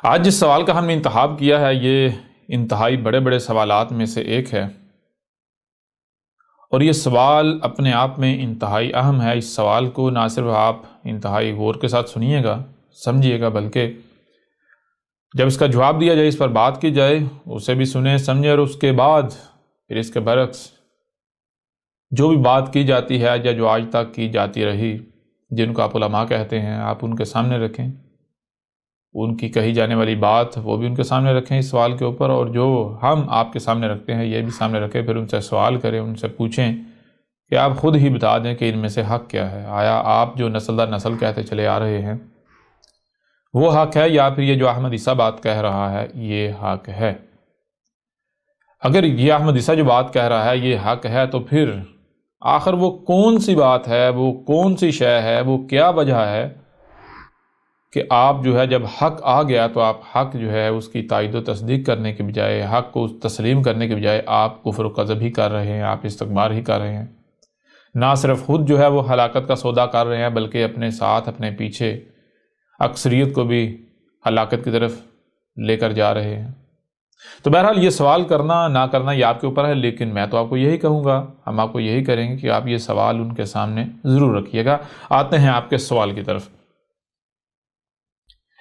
آج جس سوال کا ہم نے انتخاب کیا ہے یہ انتہائی بڑے بڑے سوالات میں سے ایک ہے، اور یہ سوال اپنے آپ میں انتہائی اہم ہے۔ اس سوال کو نہ صرف آپ انتہائی غور کے ساتھ سنیے گا، سمجھیے گا، بلکہ جب اس کا جواب دیا جائے، اس پر بات کی جائے، اسے بھی سنیں سمجھیں، اور اس کے بعد پھر اس کے برعکس جو بھی بات کی جاتی ہے یا جو آج تک کی جاتی رہی، جن کو آپ علماء کہتے ہیں، آپ ان کے سامنے رکھیں، ان کی کہی جانے والی بات وہ بھی ان کے سامنے رکھیں اس سوال کے اوپر، اور جو ہم آپ کے سامنے رکھتے ہیں یہ بھی سامنے رکھیں۔ پھر ان سے سوال کریں، ان سے پوچھیں کہ آپ خود ہی بتا دیں کہ ان میں سے حق کیا ہے۔ آیا آپ جو نسل در نسل کہتے چلے آ رہے ہیں وہ حق ہے، یا پھر یہ جو احمد عیسیٰ بات کہہ رہا ہے یہ حق ہے؟ اگر یہ احمد عیسیٰ جو بات کہہ رہا ہے یہ حق ہے، تو پھر آخر وہ کون سی بات ہے، وہ کون سی شے ہے، وہ کیا وجہ ہے کہ آپ جو ہے جب حق آ گیا تو آپ حق جو ہے اس کی تائید و تصدیق کرنے کے بجائے، حق کو تسلیم کرنے کے بجائے آپ کفر و کذب ہی کر رہے ہیں، آپ استکبار ہی کر رہے ہیں؟ نہ صرف خود جو ہے وہ ہلاکت کا سودا کر رہے ہیں، بلکہ اپنے ساتھ اپنے پیچھے اکثریت کو بھی ہلاکت کی طرف لے کر جا رہے ہیں۔ تو بہرحال یہ سوال کرنا نہ کرنا یہ آپ کے اوپر ہے، لیکن میں تو آپ کو یہی کہوں گا، ہم آپ کو یہی کریں گے کہ آپ یہ سوال ان کے سامنے ضرور رکھیے گا۔ آتے ہیں آپ کے سوال کی طرف۔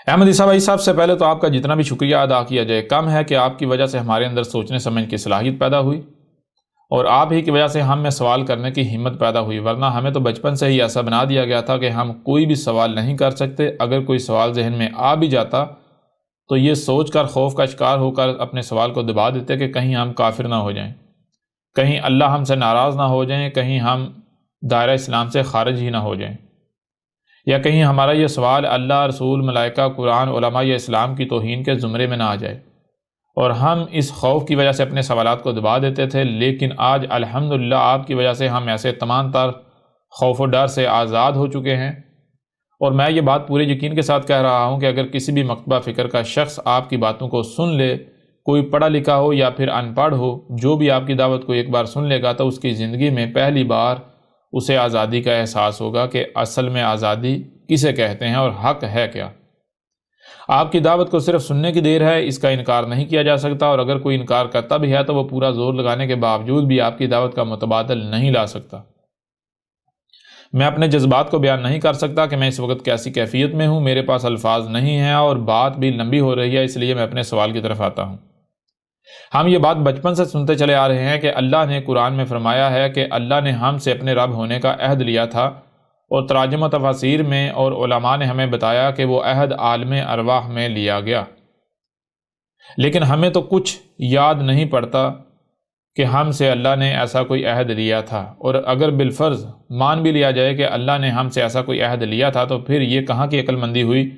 احمد عیسیٰ بھائی صاحب، سے پہلے تو آپ کا جتنا بھی شکریہ ادا کیا جائے کم ہے کہ آپ کی وجہ سے ہمارے اندر سوچنے سمجھنے کی صلاحیت پیدا ہوئی، اور آپ ہی کی وجہ سے ہم میں سوال کرنے کی ہمت پیدا ہوئی، ورنہ ہمیں تو بچپن سے ہی ایسا بنا دیا گیا تھا کہ ہم کوئی بھی سوال نہیں کر سکتے۔ اگر کوئی سوال ذہن میں آ بھی جاتا تو یہ سوچ کر خوف کا شکار ہو کر اپنے سوال کو دبا دیتے کہ کہیں ہم کافر نہ ہو جائیں، کہیں اللہ ہم سے ناراض نہ ہو جائیں، کہیں ہم دائرہ اسلام سے خارج ہی نہ ہو جائیں، یا کہیں ہمارا یہ سوال اللہ، رسول، ملائکہ، قرآن، علماء یا اسلام کی توہین کے زمرے میں نہ آ جائے، اور ہم اس خوف کی وجہ سے اپنے سوالات کو دبا دیتے تھے۔ لیکن آج الحمدللہ آپ کی وجہ سے ہم ایسے تمام تر خوف و ڈر سے آزاد ہو چکے ہیں، اور میں یہ بات پورے یقین کے ساتھ کہہ رہا ہوں کہ اگر کسی بھی مکتبہ فکر کا شخص آپ کی باتوں کو سن لے، کوئی پڑھا لکھا ہو یا پھر ان پڑھ ہو، جو بھی آپ کی دعوت کو ایک بار سن لے گا تو اس کی زندگی میں پہلی بار اسے آزادی کا احساس ہوگا کہ اصل میں آزادی کسے کہتے ہیں اور حق ہے کیا۔ آپ کی دعوت کو صرف سننے کی دیر ہے، اس کا انکار نہیں کیا جا سکتا، اور اگر کوئی انکار کرتا بھی ہے تو وہ پورا زور لگانے کے باوجود بھی آپ کی دعوت کا متبادل نہیں لا سکتا۔ میں اپنے جذبات کو بیان نہیں کر سکتا کہ میں اس وقت کیسی کیفیت میں ہوں، میرے پاس الفاظ نہیں ہیں، اور بات بھی لمبی ہو رہی ہے، اس لیے میں اپنے سوال کی طرف آتا ہوں۔ ہم یہ بات بچپن سے سنتے چلے آ رہے ہیں کہ اللہ نے قرآن میں فرمایا ہے کہ اللہ نے ہم سے اپنے رب ہونے کا عہد لیا تھا، اور تراجم و تفاسیر میں اور علماء نے ہمیں بتایا کہ وہ عہد عالم ارواح میں لیا گیا، لیکن ہمیں تو کچھ یاد نہیں پڑتا کہ ہم سے اللہ نے ایسا کوئی عہد لیا تھا۔ اور اگر بالفرض مان بھی لیا جائے کہ اللہ نے ہم سے ایسا کوئی عہد لیا تھا، تو پھر یہ کہاں کی عقل مندی ہوئی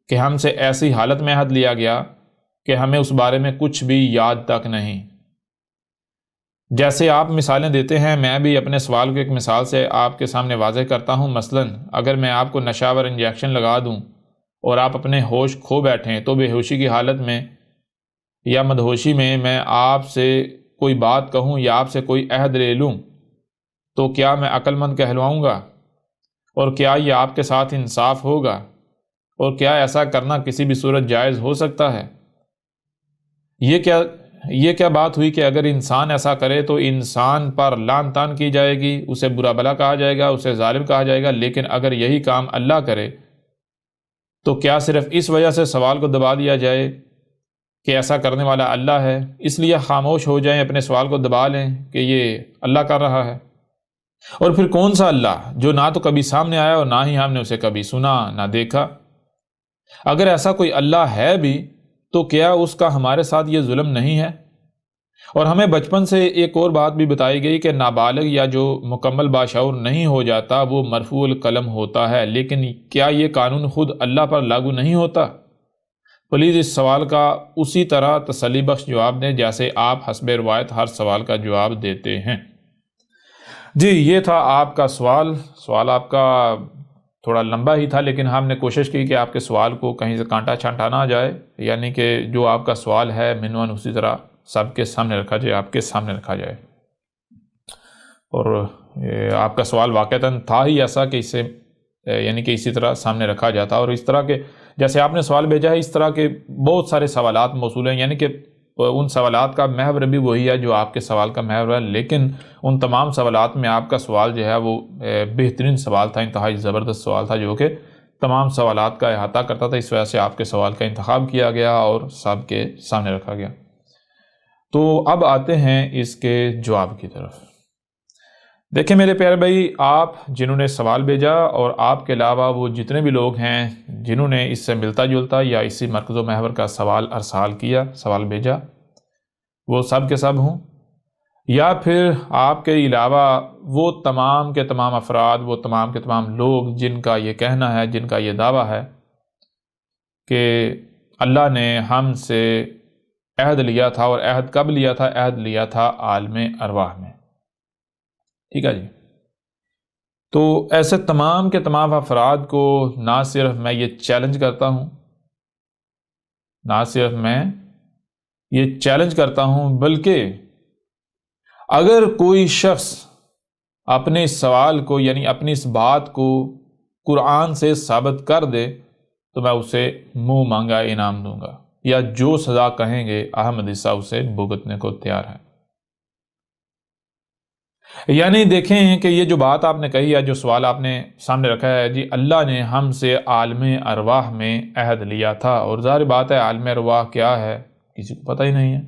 کہ ہم سے ایسی حالت میں عہد لیا گیا کہ ہمیں اس بارے میں کچھ بھی یاد تک نہیں۔ جیسے آپ مثالیں دیتے ہیں، میں بھی اپنے سوال کو ایک مثال سے آپ کے سامنے واضح کرتا ہوں۔ مثلاً اگر میں آپ کو نشہ آور انجیکشن لگا دوں اور آپ اپنے ہوش کھو بیٹھیں، تو بے ہوشی کی حالت میں یا مدہوشی میں آپ سے کوئی بات کہوں یا آپ سے کوئی عہد لے لوں، تو کیا میں عقل مند کہلواؤں گا؟ اور کیا یہ آپ کے ساتھ انصاف ہوگا؟ اور کیا ایسا کرنا کسی بھی صورت جائز ہو سکتا ہے؟ یہ کیا بات ہوئی کہ اگر انسان ایسا کرے تو انسان پر لعن طعن کی جائے گی، اسے برا بلا کہا جائے گا، اسے ظالم کہا جائے گا، لیکن اگر یہی کام اللہ کرے تو کیا صرف اس وجہ سے سوال کو دبا دیا جائے کہ ایسا کرنے والا اللہ ہے، اس لیے خاموش ہو جائیں، اپنے سوال کو دبا لیں کہ یہ اللہ کر رہا ہے؟ اور پھر کون سا اللہ جو نہ تو کبھی سامنے آیا اور نہ ہی ہم نے اسے کبھی سنا نہ دیکھا؟ اگر ایسا کوئی اللہ ہے بھی تو کیا اس کا ہمارے ساتھ یہ ظلم نہیں ہے؟ اور ہمیں بچپن سے ایک اور بات بھی بتائی گئی کہ نابالغ یا جو مکمل باشعور نہیں ہو جاتا وہ مرفوع القلم ہوتا ہے، لیکن کیا یہ قانون خود اللہ پر لاگو نہیں ہوتا؟ پلیز اس سوال کا اسی طرح تسلی بخش جواب دیں جیسے آپ حسب روایت ہر سوال کا جواب دیتے ہیں۔ جی، یہ تھا آپ کا سوال آپ کا تھوڑا لمبا ہی تھا، لیکن ہم نے کوشش کی کہ آپ کے سوال کو کہیں سے کانٹا چھانٹا نہ جائے، یعنی کہ جو آپ کا سوال ہے منوان اسی طرح سب کے سامنے رکھا جائے، آپ کے سامنے رکھا جائے۔ اور آپ کا سوال واقعتاً تھا ہی ایسا کہ اسے یعنی کہ اسی طرح سامنے رکھا جاتا، اور اس طرح کے جیسے آپ نے سوال بھیجا ہے اس طرح کے بہت سارے سوالات موصول ہیں، یعنی کہ ان سوالات کا محور بھی وہی ہے جو آپ کے سوال کا محور ہے، لیکن ان تمام سوالات میں آپ کا سوال جو ہے وہ بہترین سوال تھا، انتہائی زبردست سوال تھا جو کہ تمام سوالات کا احاطہ کرتا تھا، اس وجہ سے آپ کے سوال کا انتخاب کیا گیا اور سب کے سامنے رکھا گیا۔ تو اب آتے ہیں اس کے جواب کی طرف۔ دیکھیں میرے پیارے بھائی، آپ جنہوں نے سوال بھیجا اور آپ کے علاوہ وہ جتنے بھی لوگ ہیں جنہوں نے اس سے ملتا جلتا یا اسی مرکز و محور کا سوال ارسال کیا، سوال بھیجا، وہ سب کے سب ہوں، یا پھر آپ کے علاوہ وہ تمام کے تمام افراد، وہ تمام کے تمام لوگ جن کا یہ کہنا ہے، جن کا یہ دعویٰ ہے کہ اللہ نے ہم سے عہد لیا تھا، اور عہد کب لیا تھا؟ عہد لیا تھا عالم ارواح میں، ٹھیک ہے جی۔ تو ایسے تمام کے تمام افراد کو نہ صرف میں یہ چیلنج کرتا ہوں، بلکہ اگر کوئی شخص اپنے اس سوال کو، یعنی اپنی اس بات کو قرآن سے ثابت کر دے تو میں اسے منہ مانگا انعام دوں گا، یا جو سزا کہیں گے احمد عیسیٰ اسے بھگتنے کو تیار ہے۔ یعنی دیکھیں کہ یہ جو بات آپ نے کہی ہے، جو سوال آپ نے سامنے رکھا ہے، جی اللہ نے ہم سے عالم ارواح میں عہد لیا تھا، اور ظاہر بات ہے عالم ارواح کیا ہے کسی کو پتہ ہی نہیں ہے۔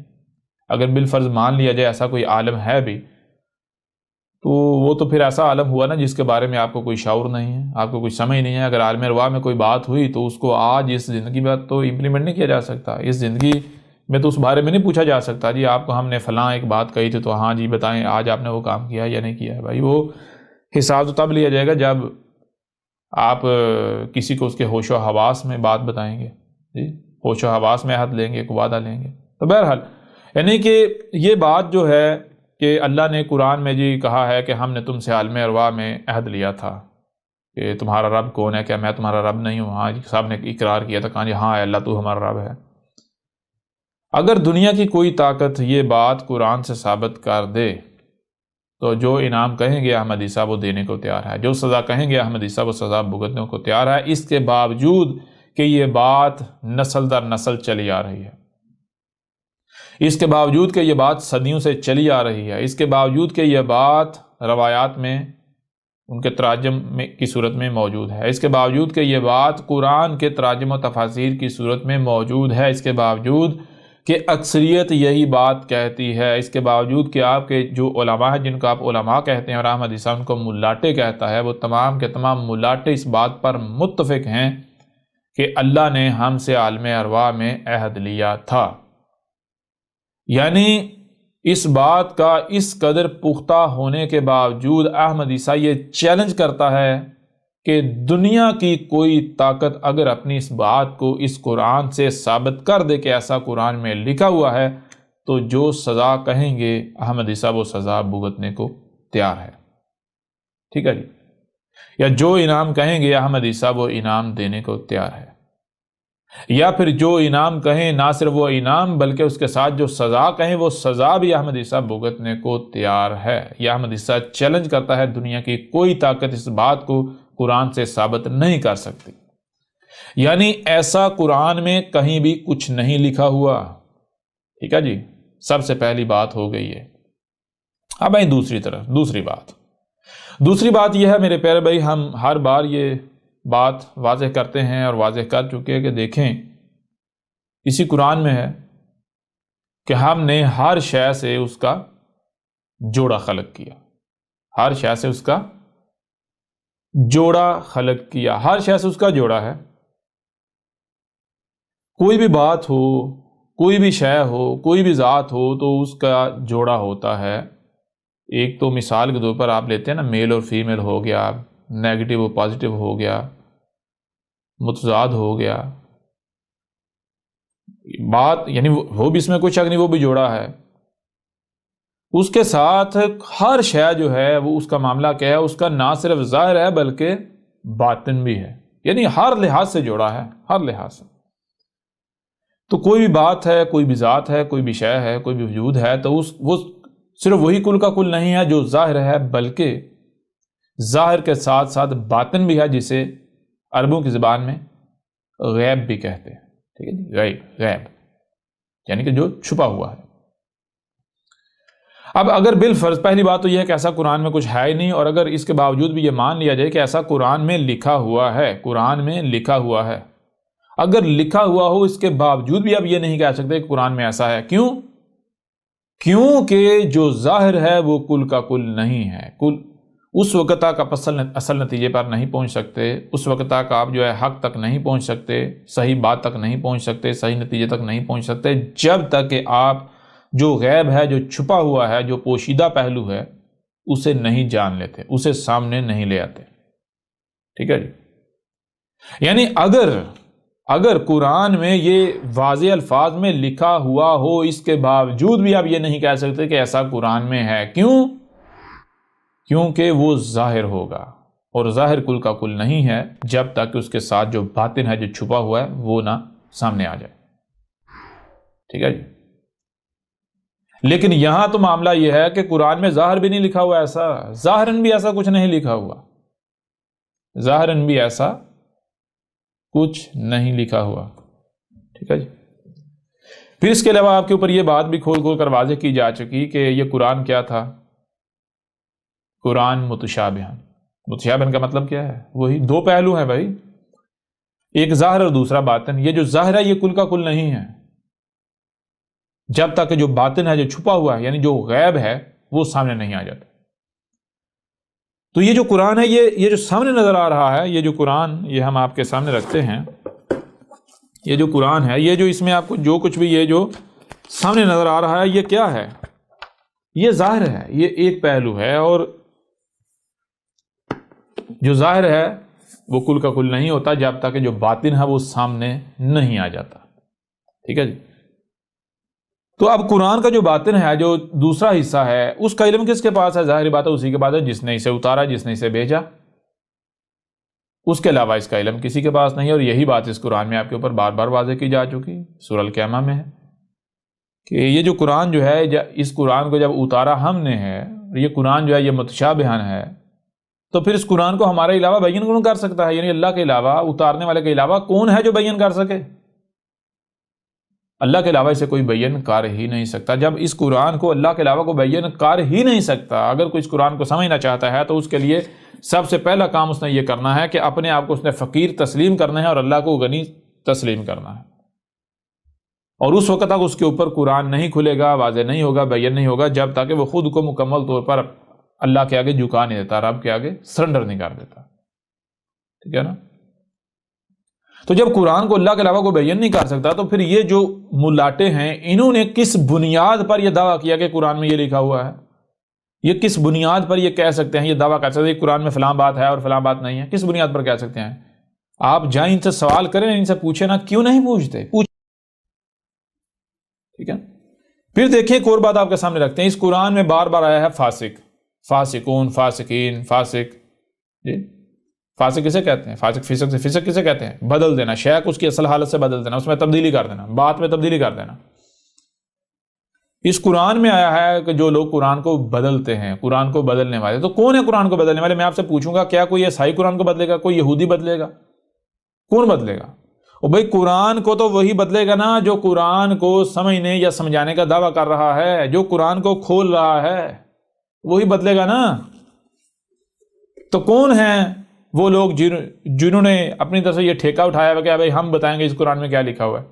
اگر بالفرض مان لیا جائے ایسا کوئی عالم ہے بھی، تو وہ تو پھر ایسا عالم ہوا نا جس کے بارے میں آپ کو کوئی شعور نہیں ہے، آپ کو کوئی سمجھ نہیں ہے۔ اگر عالم ارواح میں کوئی بات ہوئی تو اس کو آج اس زندگی میں تو امپلیمنٹ نہیں کیا جا سکتا، اس زندگی میں تو اس بارے میں نہیں پوچھا جا سکتا جی آپ کو ہم نے فلاں ایک بات کہی تھی تو ہاں جی بتائیں آج آپ نے وہ کام کیا یا نہیں کیا ہے۔ بھائی وہ حساب تو تب لیا جائے گا جب آپ کسی کو اس کے ہوش و حواس میں بات بتائیں گے، جی ہوش و حواس میں عہد لیں گے، ایک وعدہ لیں گے۔ تو بہرحال یعنی کہ یہ بات جو ہے کہ اللہ نے قرآن میں جی کہا ہے کہ ہم نے تم سے عالم ارواح میں عہد لیا تھا کہ تمہارا رب کون ہے، کیا میں تمہارا رب نہیں ہوں؟ ہاں جی صاحب نے اقرار کیا تھا، کہا جی ہاں اللہ تو ہمارا رب ہے۔ اگر دنیا کی کوئی طاقت یہ بات قرآن سے ثابت کر دے تو جو انعام کہیں گے احمد عیسیٰ وہ دینے کو تیار ہے، جو سزا کہیں گے احمد عیسیٰ وہ سزا بھگتنے کو تیار ہے، اس کے باوجود کہ یہ بات نسل در نسل چلی آ رہی ہے، اس کے باوجود کہ یہ بات صدیوں سے چلی آ رہی ہے، اس کے باوجود کہ یہ بات روایات میں ان کے تراجم کی صورت میں موجود ہے، اس کے باوجود کہ یہ بات قرآن کے تراجم و تفاسیر کی صورت میں موجود ہے، اس کے باوجود کہ اکثریت یہی بات کہتی ہے، اس کے باوجود کہ آپ کے جو علماء ہیں جن کو آپ علماء کہتے ہیں اور احمد عیسیٰ ان کو ملاٹے کہتا ہے، وہ تمام کے تمام ملاٹے اس بات پر متفق ہیں کہ اللہ نے ہم سے عالم ارواح میں عہد لیا تھا۔ یعنی اس بات کا اس قدر پختہ ہونے کے باوجود احمد عیسیٰ یہ چیلنج کرتا ہے کہ دنیا کی کوئی طاقت اگر اپنی اس بات کو اس قرآن سے ثابت کر دے کہ ایسا قرآن میں لکھا ہوا ہے تو جو سزا کہیں گے احمد عیسیٰ وہ سزا بھگتنے کو تیار ہے، ٹھیک ہے جی، یا جو انعام کہیں گے احمد عیسیٰ وہ انعام دینے کو تیار ہے، یا پھر جو انعام کہیں نہ صرف وہ انعام بلکہ اس کے ساتھ جو سزا کہیں وہ سزا بھی احمد عیسیٰ بھگتنے کو تیار ہے۔ یہ احمد عیسیٰ چیلنج کرتا ہے، دنیا کی کوئی طاقت اس بات کو قرآن سے ثابت نہیں کر سکتی، یعنی ایسا قرآن میں کہیں بھی کچھ نہیں لکھا ہوا، ٹھیک ہے جی، سب سے پہلی بات ہو گئی ہے۔ اب آئیں دوسری بات یہ ہے میرے پیارے بھائی، ہم ہر بار یہ بات واضح کرتے ہیں اور واضح کر چکے ہیں کہ دیکھیں اسی قرآن میں ہے کہ ہم نے ہر شے سے اس کا جوڑا خلق کیا، ہر شے سے اس کا جوڑا خلق کیا، ہر شے سے اس کا جوڑا ہے۔ کوئی بھی بات ہو، کوئی بھی شے ہو، کوئی بھی ذات ہو تو اس کا جوڑا ہوتا ہے۔ ایک تو مثال کے طور پر آپ لیتے ہیں نا، میل اور فیمیل ہو گیا، نیگیٹو اور پازیٹیو ہو گیا، متضاد ہو گیا، بات یعنی وہ بھی اس میں کوئی شک نہیں، وہ بھی جوڑا ہے۔ اس کے ساتھ ہر شے جو ہے وہ اس کا معاملہ کیا ہے، اس کا نہ صرف ظاہر ہے بلکہ باطن بھی ہے، یعنی ہر لحاظ سے جوڑا ہے، ہر لحاظ سے۔ تو کوئی بھی بات ہے، کوئی بھی ذات ہے، کوئی بھی شے ہے، کوئی بھی وجود ہے، تو وہ صرف وہی کل کا کل نہیں ہے جو ظاہر ہے، بلکہ ظاہر کے ساتھ ساتھ باطن بھی ہے، جسے عربوں کی زبان میں غیب بھی کہتے ہیں، ٹھیک ہے جی، غیب یعنی کہ جو چھپا ہوا ہے۔ اب اگر بالفرض پہلی بات تو یہ ہے کہ ایسا قرآن میں کچھ ہے ہی نہیں، اور اگر اس کے باوجود بھی یہ مان لیا جائے کہ ایسا قرآن میں لکھا ہوا ہے، قرآن میں لکھا ہوا ہے، اگر لکھا ہوا ہو اس کے باوجود بھی اب یہ نہیں کہہ سکتے کہ قرآن میں ایسا ہے، کیونکہ جو ظاہر ہے وہ کل کا کل نہیں ہے، اس وقت تک آپ اصل نتیجے پر نہیں پہنچ سکتے، اس وقت تک آپ جو ہے حق تک نہیں پہنچ سکتے، صحیح بات تک نہیں پہنچ سکتے، صحیح نتیجے تک نہیں پہنچ سکتے، جب تک کہ آپ جو غیب ہے، جو چھپا ہوا ہے، جو پوشیدہ پہلو ہے، اسے نہیں جان لیتے، اسے سامنے نہیں لے آتے، ٹھیک ہے جی۔ یعنی اگر قرآن میں یہ واضح الفاظ میں لکھا ہوا ہو، اس کے باوجود بھی آپ یہ نہیں کہہ سکتے کہ ایسا قرآن میں ہے، کیونکہ وہ ظاہر ہوگا، اور ظاہر کل کا کل نہیں ہے جب تک کہ اس کے ساتھ جو باطن ہے، جو چھپا ہوا ہے، وہ نہ سامنے آ جائے، ٹھیک ہے جی۔ لیکن یہاں تو معاملہ یہ ہے کہ قرآن میں ظاہر بھی نہیں لکھا ہوا، ایسا ظاہراً بھی ایسا کچھ نہیں لکھا ہوا، ظاہراً بھی ایسا کچھ نہیں لکھا ہوا، ٹھیک ہے جی۔ پھر اس کے علاوہ آپ کے اوپر یہ بات بھی کھول کر واضح کی جا چکی کہ یہ قرآن کیا تھا، قرآن متشابہن کا مطلب کیا ہے؟ وہی دو پہلو ہیں بھائی، ایک ظاہر اور دوسرا باطن۔ یہ جو ظاہر ہے یہ کل کا کل نہیں ہے جب تک کہ جو باطن ہے، جو چھپا ہوا ہے، یعنی جو غیب ہے، وہ سامنے نہیں آ جاتا۔ تو یہ جو قرآن ہے، یہ جو سامنے نظر آ رہا ہے، یہ جو قرآن یہ ہم آپ کے سامنے رکھتے ہیں، یہ جو قرآن ہے، یہ جو اس میں آپ کو جو کچھ بھی یہ جو سامنے نظر آ رہا ہے، یہ کیا ہے؟ یہ ظاہر ہے، یہ ایک پہلو ہے، اور جو ظاہر ہے وہ کل کا کل نہیں ہوتا جب تک کہ جو باطن ہے وہ سامنے نہیں آ جاتا، ٹھیک ہے جی۔ تو اب قرآن کا جو باطن ہے، جو دوسرا حصہ ہے، اس کا علم کس کے پاس ہے؟ ظاہری بات ہے اسی کے پاس ہے جس نے اسے اتارا، جس نے اسے بھیجا، اس کے علاوہ اس کا علم کسی کے پاس نہیں ہے۔ اور یہی بات اس قرآن میں آپ کے اوپر بار بار واضح کی جا چکی، سورہ القیامہ میں ہے کہ یہ جو قرآن جو ہے، اس قرآن کو جب اتارا ہم نے ہے، یہ قرآن جو ہے یہ متشابہن ہے، تو پھر اس قرآن کو ہمارے علاوہ بیان کون کر سکتا ہے؟ یعنی اللہ کے علاوہ، اتارنے والے کے علاوہ کون ہے جو بیان کر سکے؟ اللہ کے علاوہ اسے کوئی بیان کر ہی نہیں سکتا۔ جب اس قرآن کو اللہ کے علاوہ کو بیان کر ہی نہیں سکتا، اگر کوئی اس قرآن کو سمجھنا چاہتا ہے تو اس کے لیے سب سے پہلا کام اس نے یہ کرنا ہے کہ اپنے آپ کو اس نے فقیر تسلیم کرنا ہے اور اللہ کو غنی تسلیم کرنا ہے، اور اس وقت تک اس کے اوپر قرآن نہیں کھلے گا، واضح نہیں ہوگا، بیان نہیں ہوگا جب تک کہ وہ خود کو مکمل طور پر اللہ کے آگے جھکا نہیں دیتا، رب کے آگے سرنڈر نہیں کر دیتا، ٹھیک ہے نا۔ تو جب قرآن کو اللہ کے علاوہ کو بیان نہیں کر سکتا، تو پھر یہ جو ملاٹے ہیں، انہوں نے کس بنیاد پر یہ دعویٰ کیا کہ قرآن میں یہ لکھا ہوا ہے؟ یہ کس بنیاد پر یہ کہہ سکتے ہیں، یہ دعویٰ کر سکتے ہیں کہ قرآن میں فلاں بات ہے اور فلاں بات نہیں ہے؟ کس بنیاد پر کہہ سکتے ہیں؟ آپ جائیں ان سے سوال کریں، ان سے پوچھیں نا، کیوں نہیں پوچھتے؟ ٹھیک ہے۔ پھر دیکھیں ایک اور بات آپ کے سامنے رکھتے ہیں، اس قرآن میں بار بار آیا ہے فاسق، فاسقون، فاسقین، فاسق، جی فاسق کسے کہتے ہیں؟ فاسق فسق کسے کہتے ہیں؟ بدل دینا، شے کو اس کی اصل حالت سے بدل دینا، اس میں تبدیلی کر دینا، بات میں تبدیلی کر دینا۔ اس قرآن میں آیا ہے کہ جو لوگ قرآن کو بدلتے ہیں، قرآن کو بدلنے والے، تو کون ہے قرآن کو بدلنے والے؟ میں آپ سے پوچھوں گا، کیا کوئی عیسائی قرآن کو بدلے گا؟ کوئی یہودی بدلے گا؟ کون بدلے گا؟ اور بھائی قرآن کو تو وہی بدلے گا نا جو قرآن کو سمجھنے یا سمجھانے کا دعویٰ کر رہا ہے، جو قرآن کو کھول رہا ہے، وہی بدلے گا نا۔ تو کون ہیں وہ لوگ جنہوں نے اپنی طرف سے یہ ٹھیکہ اٹھایا ہے کہ بھائی ہم بتائیں گے اس قرآن میں کیا لکھا ہوا ہے؟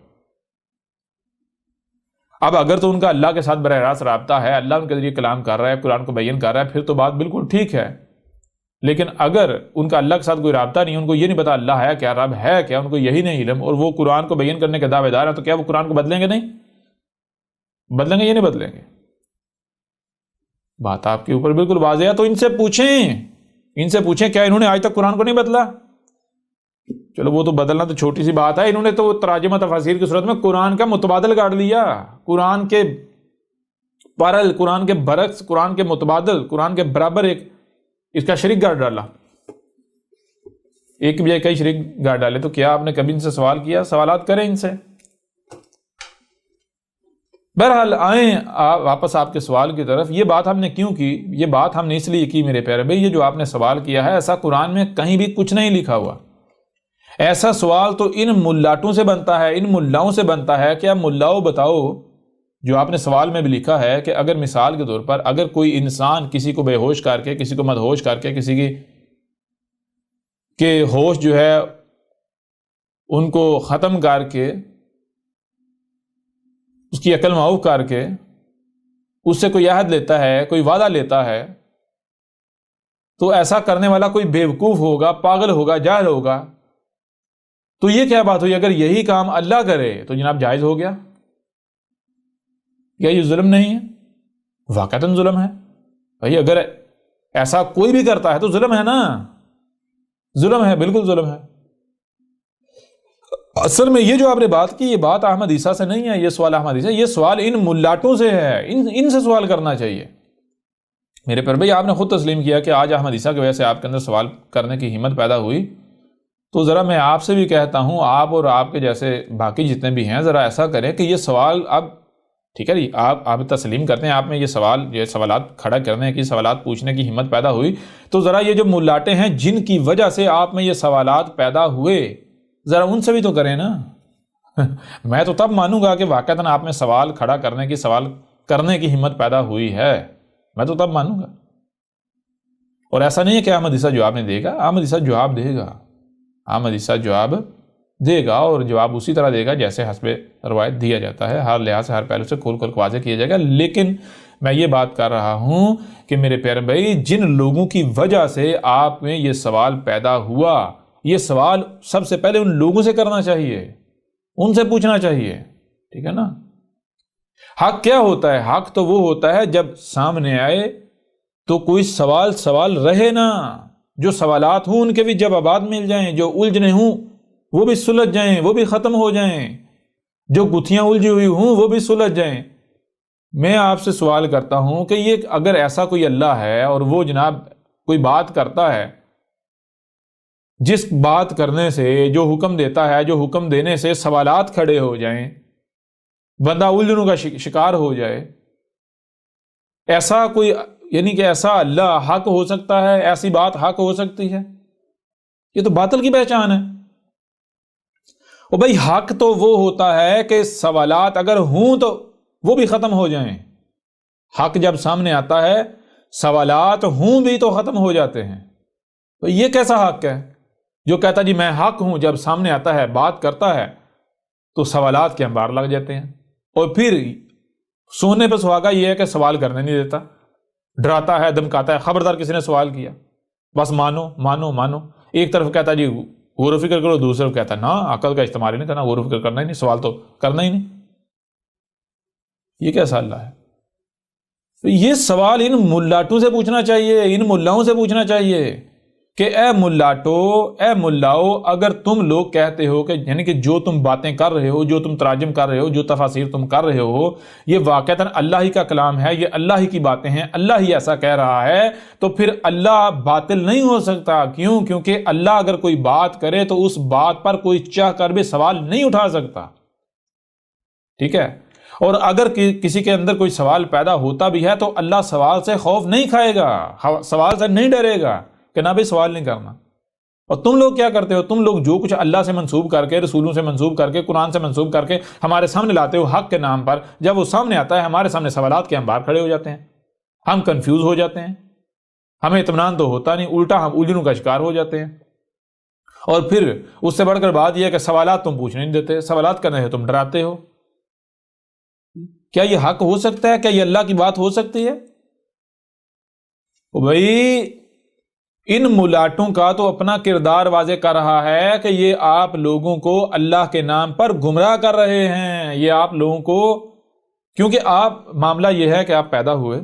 اب اگر تو ان کا اللہ کے ساتھ براہ راست رابطہ ہے، اللہ ان کے ذریعے کلام کر رہا ہے، قرآن کو بیان کر رہا ہے، پھر تو بات بالکل ٹھیک ہے۔ لیکن اگر ان کا اللہ کے ساتھ کوئی رابطہ نہیں، ان کو یہ نہیں پتا اللہ ہے کیا، رب ہے کیا، ان کو یہی نہیں علم، اور وہ قرآن کو بیان کرنے کے دعوے دار ہیں، تو کیا وہ قرآن کو بدلیں گے؟ نہیں بدلیں گے، یہ نہیں بدلیں گے۔ بات آپ کے اوپر بالکل واضح ہے۔ تو ان سے پوچھیں کیا انہوں نے آج تک قرآن کو نہیں بدلا؟ چلو وہ تو بدلنا تو چھوٹی سی بات ہے، انہوں نے تو تراجمہ تفاسیر کی صورت میں قرآن کا متبادل کاٹ لیا، قرآن کے پارل، قرآن کے برعکس، قرآن کے متبادل، قرآن کے برابر ایک اس کا شریک گاڑ ڈالا، ایک بھی کئی شریک گاڑ ڈالے۔ تو کیا آپ نے کبھی ان سے سوال کیا؟ سوالات کریں ان سے۔ بہرحال آئیں واپس آپ کے سوال کی طرف۔ یہ بات ہم نے کیوں کی؟ یہ بات ہم نے اس لیے کی میرے پیارے بھائی، یہ جو آپ نے سوال کیا ہے، ایسا قرآن میں کہیں بھی کچھ نہیں لکھا ہوا۔ ایسا سوال تو ان ملاٹوں سے بنتا ہے، ان ملاؤں سے بنتا ہے کہ اب ملاؤ بتاؤ، جو آپ نے سوال میں بھی لکھا ہے کہ اگر مثال کے طور پر اگر کوئی انسان کسی کو بے ہوش کر کے، کسی کو مدہوش کر کے، کسی کی کہ ہوش جو ہے ان کو ختم کر کے، اس کی عقل معاف کر کے اس سے کوئی عہد لیتا ہے، کوئی وعدہ لیتا ہے، تو ایسا کرنے والا کوئی بیوقوف ہوگا، پاگل ہوگا، جاہل ہوگا۔ تو یہ کیا بات ہوئی؟ اگر یہی کام اللہ کرے تو جناب جائز ہو گیا، کیا یہ ظلم نہیں ہے؟ واقعتاً ظلم ہے بھائی، اگر ایسا کوئی بھی کرتا ہے تو ظلم ہے نا، ظلم ہے، بالکل ظلم ہے۔ اصل میں یہ جو آپ نے بات کی، یہ بات احمد عیسیٰ سے نہیں ہے، یہ سوال احمد عیسیٰ، یہ سوال ان ملاٹوں سے ہے، ان سے سوال کرنا چاہیے۔ میرے پر بھائی آپ نے خود تسلیم کیا کہ آج احمد عیسیٰ کی وجہ سے آپ کے اندر سوال کرنے کی ہمت پیدا ہوئی، تو ذرا میں آپ سے بھی کہتا ہوں، آپ اور آپ کے جیسے باقی جتنے بھی ہیں، ذرا ایسا کریں کہ یہ سوال اب ٹھیک ہے جی، آپ تسلیم کرتے ہیں، آپ میں یہ سوالات کھڑا کرنے کی، سوالات پوچھنے کی ہمت پیدا ہوئی، تو ذرا یہ جو ملاٹے ہیں جن کی وجہ سے آپ میں یہ سوالات پیدا ہوئے، ذرا ان سے بھی تو کریں نا۔ میں تو تب مانوں گا کہ واقعتاً آپ میں سوال کھڑا کرنے کی ہمت پیدا ہوئی ہے، میں تو تب مانوں گا۔ اور ایسا نہیں ہے کہ احمد عیسیٰ جواب نہیں دے گا، احمد عیسیٰ جواب دے گا، احمد عیسیٰ جواب دے گا، اور جواب اسی طرح دے گا جیسے حسب روایت دیا جاتا ہے، ہر لحاظ سے ہر پہلو سے کھول کر واضح کیا جائے گا۔ لیکن میں یہ بات کر رہا ہوں کہ میرے پیارے بھائی، جن لوگوں کی وجہ سے آپ میں یہ سوال پیدا ہوا، یہ سوال سب سے پہلے ان لوگوں سے کرنا چاہیے، ان سے پوچھنا چاہیے، ٹھیک ہے نا۔ حق کیا ہوتا ہے؟ حق تو وہ ہوتا ہے جب سامنے آئے تو کوئی سوال رہے نا، جو سوالات ہوں ان کے بھی جوابات مل جائیں، جو الجھنے ہوں وہ بھی سلجھ جائیں، وہ بھی ختم ہو جائیں، جو گتھیاں الجھی ہوئی ہوں وہ بھی سلجھ جائیں۔ میں آپ سے سوال کرتا ہوں کہ یہ اگر ایسا کوئی اللہ ہے اور وہ جناب کوئی بات کرتا ہے، جس بات کرنے سے، جو حکم دیتا ہے، جو حکم دینے سے سوالات کھڑے ہو جائیں، بندہ الجھنوں کا شکار ہو جائے، ایسا کوئی یعنی کہ ایسا اللہ حق ہو سکتا ہے؟ ایسی بات حق ہو سکتی ہے؟ یہ تو باطل کی پہچان ہے۔ اور بھائی حق تو وہ ہوتا ہے کہ سوالات اگر ہوں تو وہ بھی ختم ہو جائیں۔ حق جب سامنے آتا ہے سوالات ہوں بھی تو ختم ہو جاتے ہیں۔ تو یہ کیسا حق ہے جو کہتا جی میں حق ہوں، جب سامنے آتا ہے بات کرتا ہے تو سوالات کے انبار لگ جاتے ہیں، اور پھر سونے پہ سہاگا یہ ہے کہ سوال کرنے نہیں دیتا، ڈراتا ہے، دھمکاتا ہے، خبردار کسی نے سوال کیا بس مانو مانو مانو۔ ایک طرف کہتا جی غور و فکر کرو، دوسرے کہتا نا عقل کا استعمال ہی نہیں کرنا، غور و فکر کرنا ہی نہیں، سوال تو کرنا ہی نہیں۔ یہ کیسا اللہ ہے؟ تو یہ سوال ان ملاٹوں سے پوچھنا چاہیے، ان ملاؤں سے پوچھنا چاہیے کہ اے ملاٹو، اے ملاؤ، اگر تم لوگ کہتے ہو کہ یعنی کہ جو تم باتیں کر رہے ہو، جو تم تراجم کر رہے ہو، جو تفاسیر تم کر رہے ہو، یہ واقعتاً اللہ ہی کا کلام ہے، یہ اللہ ہی کی باتیں ہیں، اللہ ہی ایسا کہہ رہا ہے، تو پھر اللہ باطل نہیں ہو سکتا۔ کیوں؟ کیونکہ اللہ اگر کوئی بات کرے تو اس بات پر کوئی چاہ کر بھی سوال نہیں اٹھا سکتا، ٹھیک ہے؟ اور اگر کسی کے اندر کوئی سوال پیدا ہوتا بھی ہے تو اللہ سوال سے خوف نہیں کھائے گا، سوال سے نہیں ڈرے گا کہ نہ بھی سوال نہیں کرنا۔ اور تم لوگ کیا کرتے ہو؟ تم لوگ جو کچھ اللہ سے منسوب کر کے، رسولوں سے منسوب کر کے، قرآن سے منسوب کر کے ہمارے سامنے لاتے ہو حق کے نام پر، جب وہ سامنے آتا ہے ہمارے سامنے سوالات کے انبار کھڑے ہو جاتے ہیں، ہم کنفیوز ہو جاتے ہیں، ہمیں اطمینان تو ہوتا نہیں، الٹا ہم الجھنوں کا شکار ہو جاتے ہیں۔ اور پھر اس سے بڑھ کر بات یہ ہے کہ سوالات تم پوچھنے نہیں دیتے، سوالات کرنے سے تم ڈراتے ہو۔ کیا یہ حق ہو سکتا ہے؟ کیا یہ اللہ کی بات ہو سکتی ہے؟ بھائی ان ملاٹوں کا تو اپنا کردار واضح کر رہا ہے کہ یہ آپ لوگوں کو اللہ کے نام پر گمراہ کر رہے ہیں، یہ آپ لوگوں کو، کیونکہ معاملہ یہ ہے کہ آپ پیدا ہوئے،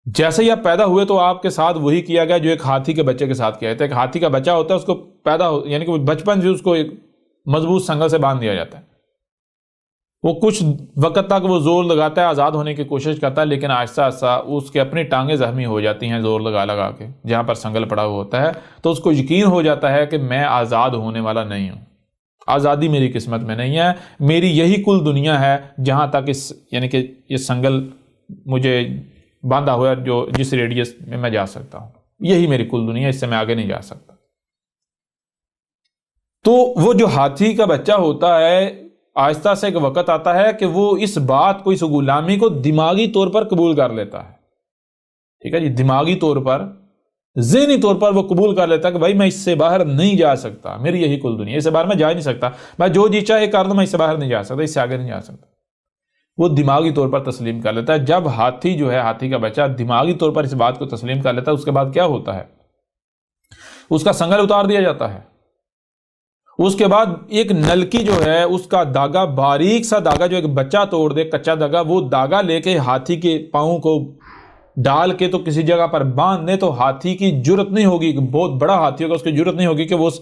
جیسے ہی آپ پیدا ہوئے تو آپ کے ساتھ وہی کیا گیا جو ایک ہاتھی کے بچے کے ساتھ کیا جاتا ہے۔ ایک ہاتھی کا بچہ ہوتا ہے، اس کو یعنی کہ بچپن سے اس کو ایک مضبوط سنگل سے باندھ دیا جاتا ہے، وہ کچھ وقت تک وہ زور لگاتا ہے، آزاد ہونے کی کوشش کرتا ہے، لیکن آہستہ آہستہ اس کے اپنی ٹانگیں زخمی ہو جاتی ہیں زور لگا کے، جہاں پر سنگل پڑا ہوا ہوتا ہے، تو اس کو یقین ہو جاتا ہے کہ میں آزاد ہونے والا نہیں ہوں، آزادی میری قسمت میں نہیں ہے، میری یہی کل دنیا ہے جہاں تک یعنی کہ یہ سنگل مجھے باندھا ہوا ہے، جس ریڈیس میں جا سکتا ہوں، یہی میری کل دنیا ہے، اس سے میں آگے نہیں جا سکتا۔ تو وہ جو ہاتھی کا بچہ ہوتا ہے، آہستہ سے ایک وقت آتا ہے کہ وہ اس بات کو، اس غلامی کو دماغی طور پر قبول کر لیتا ہے، ٹھیک ہے جی، دماغی طور پر، ذہنی طور پر وہ قبول کر لیتا ہے کہ بھائی میں اس سے باہر نہیں جا سکتا، میری یہی کل دنیا، اس سے باہر میں جا ہی نہیں سکتا، میں جو جی چاہے کر دوں، میں اس سے باہر نہیں جا سکتا، اس سے آگے نہیں جا سکتا۔ وہ دماغی طور پر تسلیم کر لیتا ہے۔ جب ہاتھی جو ہے، ہاتھی کا بچہ دماغی طور پر اس بات کو تسلیم کر لیتا ہے، اس کے بعد کیا ہوتا ہے؟ اس کا سنگل اتار دیا جاتا ہے۔ اس کے بعد ایک نلکی جو ہے، اس کا داغا، باریک سا داغا جو ایک بچہ توڑ دے، کچا داغا، وہ داغا لے کے ہاتھی کے پاؤں کو ڈال کے تو کسی جگہ پر باندھ دے، تو ہاتھی کی جرت نہیں ہوگی، بہت بڑا ہاتھی ہوگا، اس کی جرت نہیں ہوگی کہ وہ اس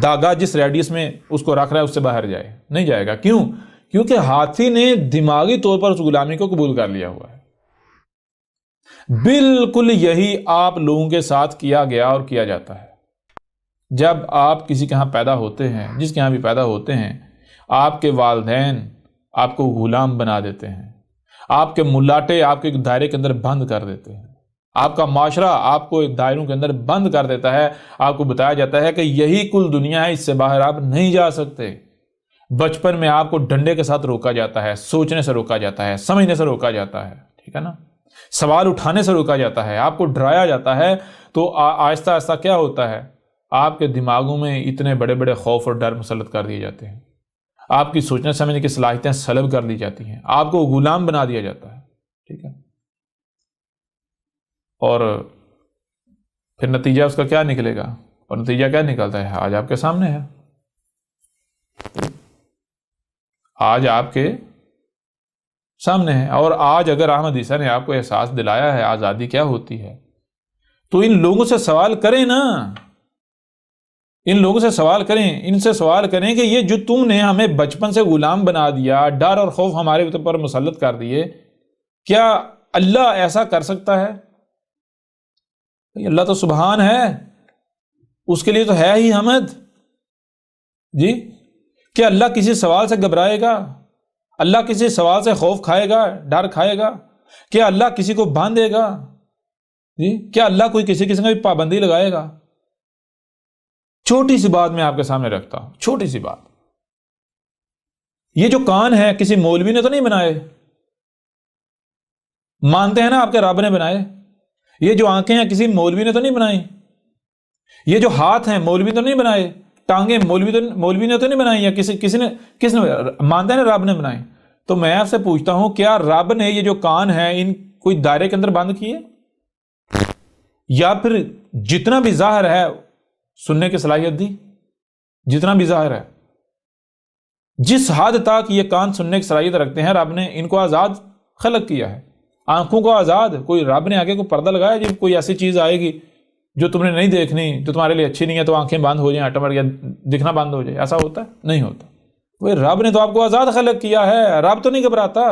داغا جس ریڈیس میں اس کو رکھ رہا ہے اس سے باہر جائے، نہیں جائے گا۔ کیوں؟ کیونکہ ہاتھی نے دماغی طور پر اس غلامی کو قبول کر لیا ہوا ہے۔ بالکل یہی آپ لوگوں کے ساتھ کیا گیا اور کیا جاتا ہے۔ جب آپ کسی کے ہاں پیدا ہوتے ہیں، جس کے ہاں بھی پیدا ہوتے ہیں، آپ کے والدین آپ کو غلام بنا دیتے ہیں، آپ کے ملاٹے آپ کے ایک دائرے کے اندر بند کر دیتے ہیں، آپ کا معاشرہ آپ کو ایک دائروں کے اندر بند کر دیتا ہے، آپ کو بتایا جاتا ہے کہ یہی کل دنیا ہے، اس سے باہر آپ نہیں جا سکتے۔ بچپن میں آپ کو ڈنڈے کے ساتھ روکا جاتا ہے، سوچنے سے روکا جاتا ہے، سمجھنے سے روکا جاتا ہے، ٹھیک ہے نا، سوال اٹھانے سے روکا جاتا ہے، آپ کو ڈرایا جاتا ہے۔ تو آہستہ آہستہ کیا ہوتا ہے؟ آپ کے دماغوں میں اتنے بڑے بڑے خوف اور ڈر مسلط کر دیے جاتے ہیں، آپ کی سوچنے سمجھنے کی صلاحیتیں سلب کر لی جاتی ہیں، آپ کو غلام بنا دیا جاتا ہے، ٹھیک ہے۔ اور پھر نتیجہ اس کا کیا نکلے گا؟ اور نتیجہ کیا نکلتا ہے؟ آج آپ کے سامنے ہے، آج آپ کے سامنے ہے۔ اور آج اگر احمد عیسیٰ نے آپ کو احساس دلایا ہے آزادی کیا ہوتی ہے، تو ان لوگوں سے سوال کریں نا، ان لوگوں سے سوال کریں، ان سے سوال کریں کہ یہ جو تم نے ہمیں بچپن سے غلام بنا دیا، ڈر اور خوف ہمارے اوپر مسلط کر دیے، کیا اللہ ایسا کر سکتا ہے؟ اللہ تو سبحان ہے، اس کے لیے تو ہے ہی حمد جی۔ کیا اللہ کسی سوال سے گھبرائے گا؟ اللہ کسی سوال سے خوف کھائے گا، ڈر کھائے گا؟ کیا اللہ کسی کو باندھے گا جی؟ کیا اللہ کوئی کسی قسم کی پابندی لگائے گا؟ چھوٹی سی بات میں آپ کے سامنے رکھتا ہوں، چھوٹی سی بات، یہ جو کان ہے کسی مولوی نے تو نہیں بنائے، مانتے ہیں نا آپ کے رب نے بنائے۔ یہ جو آنکھیں ہیں کسی مولوی نے تو نہیں بنائی، یہ جو ہاتھ ہیں مولوی تو نہیں بنائے، ٹانگیں مولوی نے تو نہیں بنائی، یا کس نے مانتے ہیں نا رب نے بنائی۔ تو میں آپ سے پوچھتا ہوں، کیا رب نے یہ جو کان ہے ان کوئی دائرے کے اندر بند کیے، یا پھر جتنا بھی ظاہر ہے سننے کی صلاحیت دی؟ جتنا بھی ظاہر ہے، جس حد تک یہ کان سننے کی صلاحیت رکھتے ہیں، رب نے ان کو آزاد خلق کیا ہے، آنکھوں کو آزاد۔ کوئی رب نے آگے کوئی پردہ لگایا جب کوئی ایسی چیز آئے گی جو تم نے نہیں دیکھنی، جو تمہارے لیے اچھی نہیں ہے، تو آنکھیں بند ہو جائیں آٹومیٹک، یا دکھنا بند ہو جائے؟ ایسا ہوتا ہے؟ نہیں ہوتا۔ وہ رب نے تو آپ کو آزاد خلق کیا ہے، رب تو نہیں گھبراتا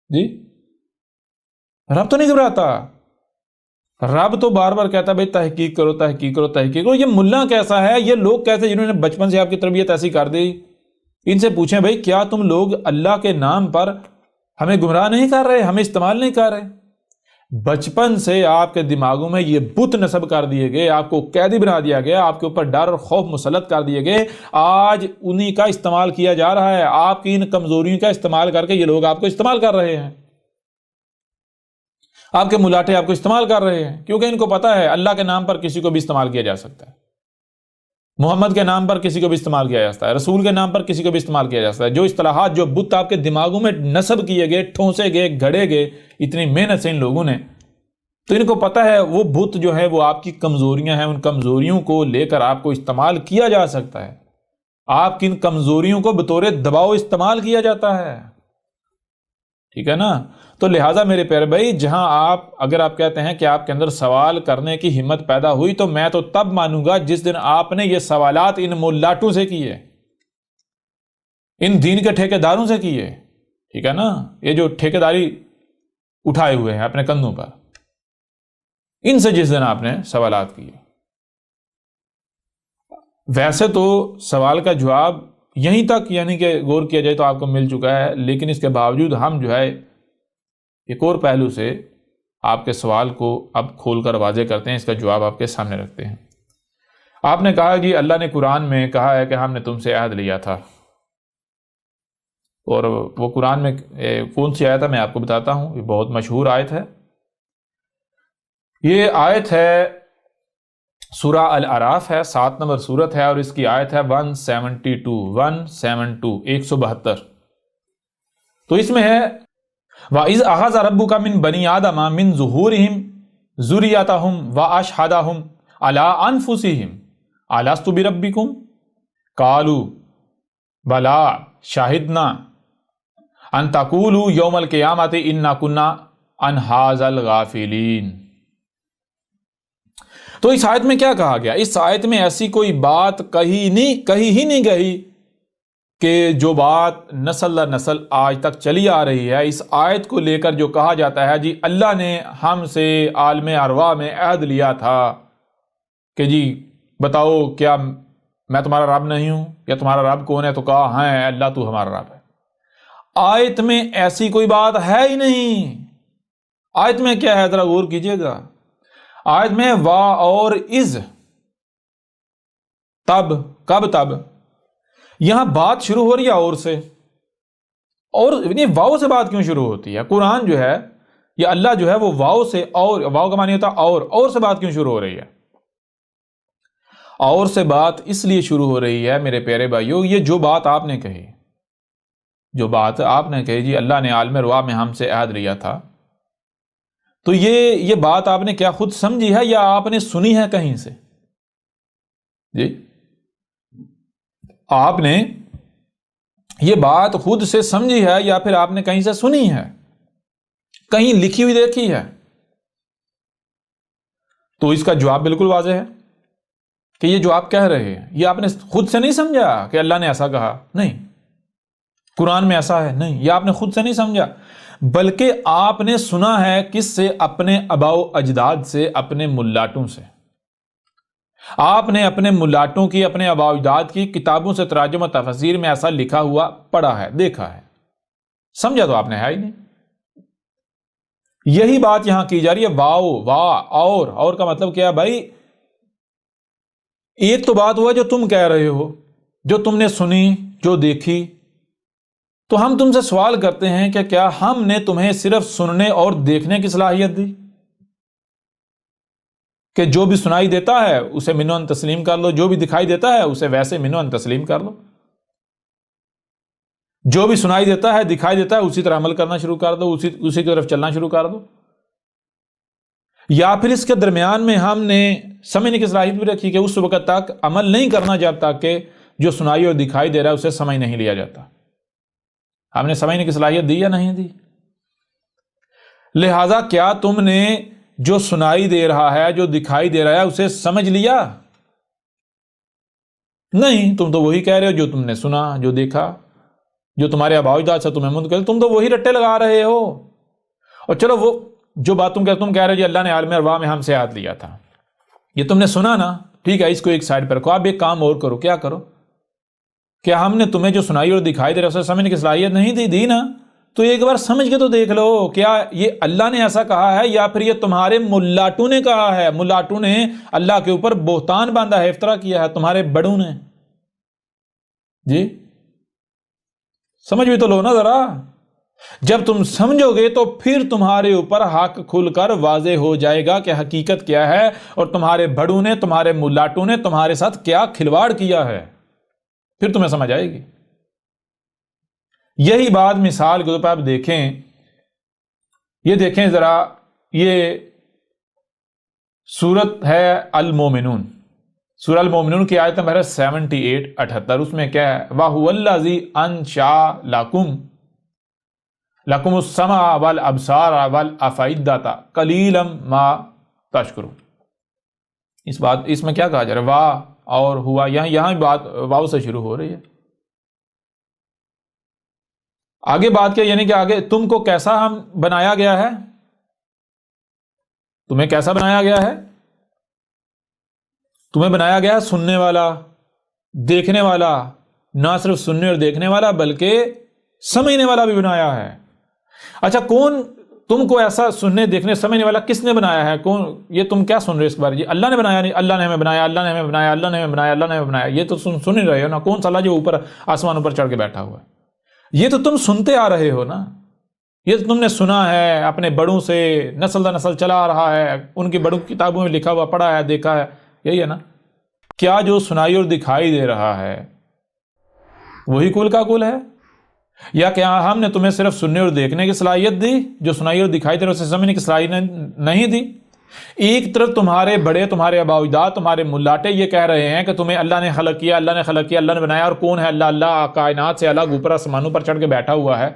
جی، رب تو نہیں گھبراتا۔ رب تو بار بار کہتا ہے بھائی تحقیق کرو، تحقیق کرو، تحقیق کرو۔ یہ ملا کیسا ہے، یہ لوگ کیسے جنہوں نے بچپن سے آپ کی تربیت ایسی کر دی؟ ان سے پوچھیں بھائی کیا تم لوگ اللہ کے نام پر ہمیں گمراہ نہیں کر رہے، ہمیں استعمال نہیں کر رہے؟ بچپن سے آپ کے دماغوں میں یہ بت نصب کر دیے گئے، آپ کو قیدی بنا دیا گیا، آپ کے اوپر ڈر اور خوف مسلط کر دیے گئے، آج انہی کا استعمال کیا جا رہا ہے۔ آپ کی ان کمزوریوں کا استعمال کر کے یہ لوگ آپ کو استعمال کر رہے ہیں، آپ کے ملاٹے آپ کو استعمال کر رہے ہیں، کیونکہ ان کو پتا ہے اللہ کے نام پر کسی کو بھی استعمال کیا جا سکتا ہے، محمد کے نام پر کسی کو بھی استعمال کیا جا سکتا ہے، رسول کے نام پر کسی کو بھی استعمال کیا جا سکتا ہے۔ جو اصطلاحات، جو بت آپ کے دماغوں میں نصب کیے گئے، ٹھونسے گئے، گھڑے گئے اتنی محنت سے ان لوگوں نے، تو ان کو پتا ہے وہ بت جو ہے وہ آپ کی کمزوریاں ہیں، ان کمزوریوں کو لے کر آپ کو استعمال کیا جا سکتا ہے، آپ کی ان کمزوریوں کو بطور دباؤ استعمال کیا جاتا ہے، ٹھیک ہے نا۔ تو لہٰذا میرے پیارے بھائی، جہاں اگر آپ کہتے ہیں کہ آپ کے اندر سوال کرنے کی ہمت پیدا ہوئی، تو میں تو تب مانوں گا جس دن آپ نے یہ سوالات ان ملاٹوں سے کیے، ان دین کے ٹھیکیداروں سے کیے، ٹھیک ہے نا، یہ جو ٹھیکیداری اٹھائے ہوئے ہیں اپنے کندھوں پر، ان سے جس دن آپ نے سوالات کیے۔ ویسے تو سوال کا جواب یہیں تک یعنی کہ غور کیا جائے تو آپ کو مل چکا ہے، لیکن اس کے باوجود ہم جو ہے ایک اور پہلو سے آپ کے سوال کو اب کھول کر واضح کرتے ہیں، اس کا جواب آپ کے سامنے رکھتے ہیں۔ آپ نے کہا جی اللہ نے قرآن میں کہا ہے کہ ہم نے تم سے عہد لیا تھا، اور وہ قرآن میں کون سی آیت ہے میں آپ کو بتاتا ہوں، یہ بہت مشہور آیت ہے. یہ آیت ہے سورہ الاعراف ہے، 7 نمبر سورت ہے، اور اس کی آیت ہے 172 172. تو اس میں ہے وَإِذْ أَخَذَ رَبُّكَ مِنْ بَنِي آدَمَ مِنْ ظُهُورِهِمْ ذُرِّيَّتَهُمْ وَأَشْهَدَهُمْ عَلَىٰ أَنفُسِهِمْ أَلَسْتُ بِرَبِّكُمْ قَالُوا بَلَىٰ شَهِدْنَا أَن تَقُولُوا يَوْمَ الْقِيَامَةِ إِنَّا كُنَّا عَنْ هَٰذَا الْغَافِلِينَ. تو اس آیت میں کیا کہا گیا؟ اس آیت میں ایسی کوئی بات کہی ہی نہیں گئی کہ جو بات نسل در نسل آج تک چلی آ رہی ہے. اس آیت کو لے کر جو کہا جاتا ہے جی اللہ نے ہم سے عالم ارواح میں عہد لیا تھا کہ جی بتاؤ کیا میں تمہارا رب نہیں ہوں، یا تمہارا رب کون ہے؟ تو کہا ہاں اللہ تو ہمارا رب ہے. آیت میں ایسی کوئی بات ہے ہی نہیں. آیت میں کیا ہے ذرا غور کیجئے گا. آیت میں وا اور از، تب، کب تب، یہاں بات شروع ہو رہی ہے اور سے. اور واؤ سے بات کیوں شروع ہوتی ہے؟ قرآن جو ہے یا اللہ جو ہے وہ واؤ سے، اور واؤ کا معنی ہوتا ہے اور سے بات کیوں شروع ہو رہی ہے؟ اور سے بات اس لیے شروع ہو رہی ہے میرے پیارے بھائیوں، یہ جو بات آپ نے کہی، جی اللہ نے عالم ارواح میں ہم سے عہد لیا تھا، تو یہ بات آپ نے کیا خود سمجھی ہے یا آپ نے سنی ہے کہیں سے؟ جی آپ نے یہ بات خود سے سمجھی ہے یا پھر آپ نے کہیں سے سنی ہے، کہیں لکھی ہوئی دیکھی ہے؟ تو اس کا جواب بالکل واضح ہے کہ یہ جو آپ کہہ رہے ہیں یہ آپ نے خود سے نہیں سمجھا کہ اللہ نے ایسا کہا، نہیں قرآن میں ایسا ہے، نہیں، یہ آپ نے خود سے نہیں سمجھا، بلکہ آپ نے سنا ہے کس سے؟ اپنے آباء و اجداد سے، اپنے ملاٹوں سے. آپ نے اپنے ملاٹوں کی، اپنے آباء و اجداد کی کتابوں سے، تراجم و تفاسیر میں ایسا لکھا ہوا پڑھا ہے، دیکھا ہے، سمجھا تو آپ نے ہے ہی نہیں. یہی بات یہاں کی جا رہی ہے. واؤ، وا، اور کا مطلب کیا ہے بھائی؟ ایک تو بات ہوا جو تم کہہ رہے ہو، جو تم نے سنی، جو دیکھی. تو ہم تم سے سوال کرتے ہیں کہ کیا ہم نے تمہیں صرف سننے اور دیکھنے کی صلاحیت دی کہ جو بھی سنائی دیتا ہے اسے منوان تسلیم کر لو، جو بھی دکھائی دیتا ہے اسے ویسے منوان تسلیم کر لو، جو بھی سنائی دیتا ہے دکھائی دیتا ہے اسی طرح عمل کرنا شروع کر دو، اسی کی طرف چلنا شروع کر دو؟ یا پھر اس کے درمیان میں ہم نے سمجھنے کی صلاحیت بھی رکھی کہ اس وقت تک عمل نہیں کرنا جب تک کہ جو سنائی اور دکھائی دے رہا ہے اسے سمجھ نہیں لیا جاتا؟ ہم نے سمجھنے کی صلاحیت دی یا نہیں دی؟ لہذا کیا تم نے جو سنائی دے رہا ہے، جو دکھائی دے رہا ہے اسے سمجھ لیا؟ نہیں، تم تو وہی کہہ رہے ہو جو تم نے سنا، جو دیکھا، جو تمہارے آباء و اجداد سے تمہیں منتقل، تم تو وہی رٹے لگا رہے ہو. اور چلو وہ جو بات تم کہہ رہے ہو جی اللہ نے عالم ارواح میں ہم سے عہد لیا تھا، یہ تم نے سنا نا، ٹھیک ہے، اس کو ایک سائڈ پر رکھو. آپ ایک کام اور کرو. کیا کرو؟ کہ ہم نے تمہیں جو سنائی اور دکھائی دے رہا اسے سمجھنے کی صلاحیت نہیں دی نا، تو ایک بار سمجھ کے تو دیکھ لو کیا یہ اللہ نے ایسا کہا ہے یا پھر یہ تمہارے ملاٹوں نے کہا ہے؟ ملاٹوں نے اللہ کے اوپر بہتان باندھا ہے، افترا کیا ہے، تمہارے بڑوں نے. جی سمجھ بھی تو لو نا ذرا. جب تم سمجھو گے تو پھر تمہارے اوپر حق کھل کر واضح ہو جائے گا کہ حقیقت کیا ہے اور تمہارے بڑوں نے، تمہارے ملاٹوں نے تمہارے ساتھ کیا کھلواڑ کیا ہے، پھر تمہیں سمجھ آئے گی. یہی بات مثال کے طور پر آپ دیکھیں، یہ دیکھیں ذرا، یہ سورت ہے المومنون، سورہ المومنون کی آیت نمبر 78 اس میں کیا ہے؟ وَهُوَ الَّذِي أَنشَأَ لَكُمُ السَّمْعَ وَالْأَبْصَارَ وَالْأَفْئِدَةَ قَلِيلًا مَا تَشْكُرُونَ. اس میں کیا کہا جا رہا ہے؟ وا اور ہوا، یہاں بات واو سے شروع ہو رہی ہے. آگے بات کیا، یعنی کہ آگے تم کو کیسا ہم بنایا گیا ہے؟ تمہیں کیسا بنایا گیا ہے؟ تمہیں بنایا گیا سننے والا، دیکھنے والا، نہ صرف سننے اور دیکھنے والا بلکہ سمجھنے والا بھی بنایا ہے. اچھا، کون تم کو ایسا سننے دیکھنے سمجھنے والا کس نے بنایا ہے؟ کون؟ یہ تم کیا سن رہے ہو اس کے بارے؟ جی اللہ نے بنایا نہیں، اللہ نے ہمیں بنایا، اللہ نے ہمیں بنایا، اللہ نے ہمیں بنایا، اللہ نے ہمیں بنایا، یہ تو سن ہی رہے ہو نا۔ کون سا اللہ جو اوپر آسمان اوپر چڑھ کے بیٹھا ہوا ہے؟ یہ تو تم سنتے آ رہے ہو نا، یہ تو تم نے سنا ہے اپنے بڑوں سے، نسل در نسل چلا آ رہا ہے، ان کی بڑوں کی کتابوں میں لکھا ہوا پڑھا ہے، دیکھا ہے، یہی ہے نا۔ کیا جو سنائی اور دکھائی دے رہا ہے وہی کل کا کل ہے؟ یا کیا ہم نے تمہیں صرف سننے اور دیکھنے کی صلاحیت دی؟ جو سنائی اور دکھائی دے رہا ہے اسے سمجھنے کی صلاحیت نہیں دی؟ ایک طرف تمہارے بڑے، تمہارے آباء و اجداد، تمہارے ملاٹے یہ کہہ رہے ہیں کہ تمہیں اللہ نے خلق کیا، اللہ نے خلق کیا، اللہ نے بنایا، اور کون ہے اللہ؟ اللہ کائنات سے الگ اوپر آسمانوں پر چڑھ کے بیٹھا ہوا ہے۔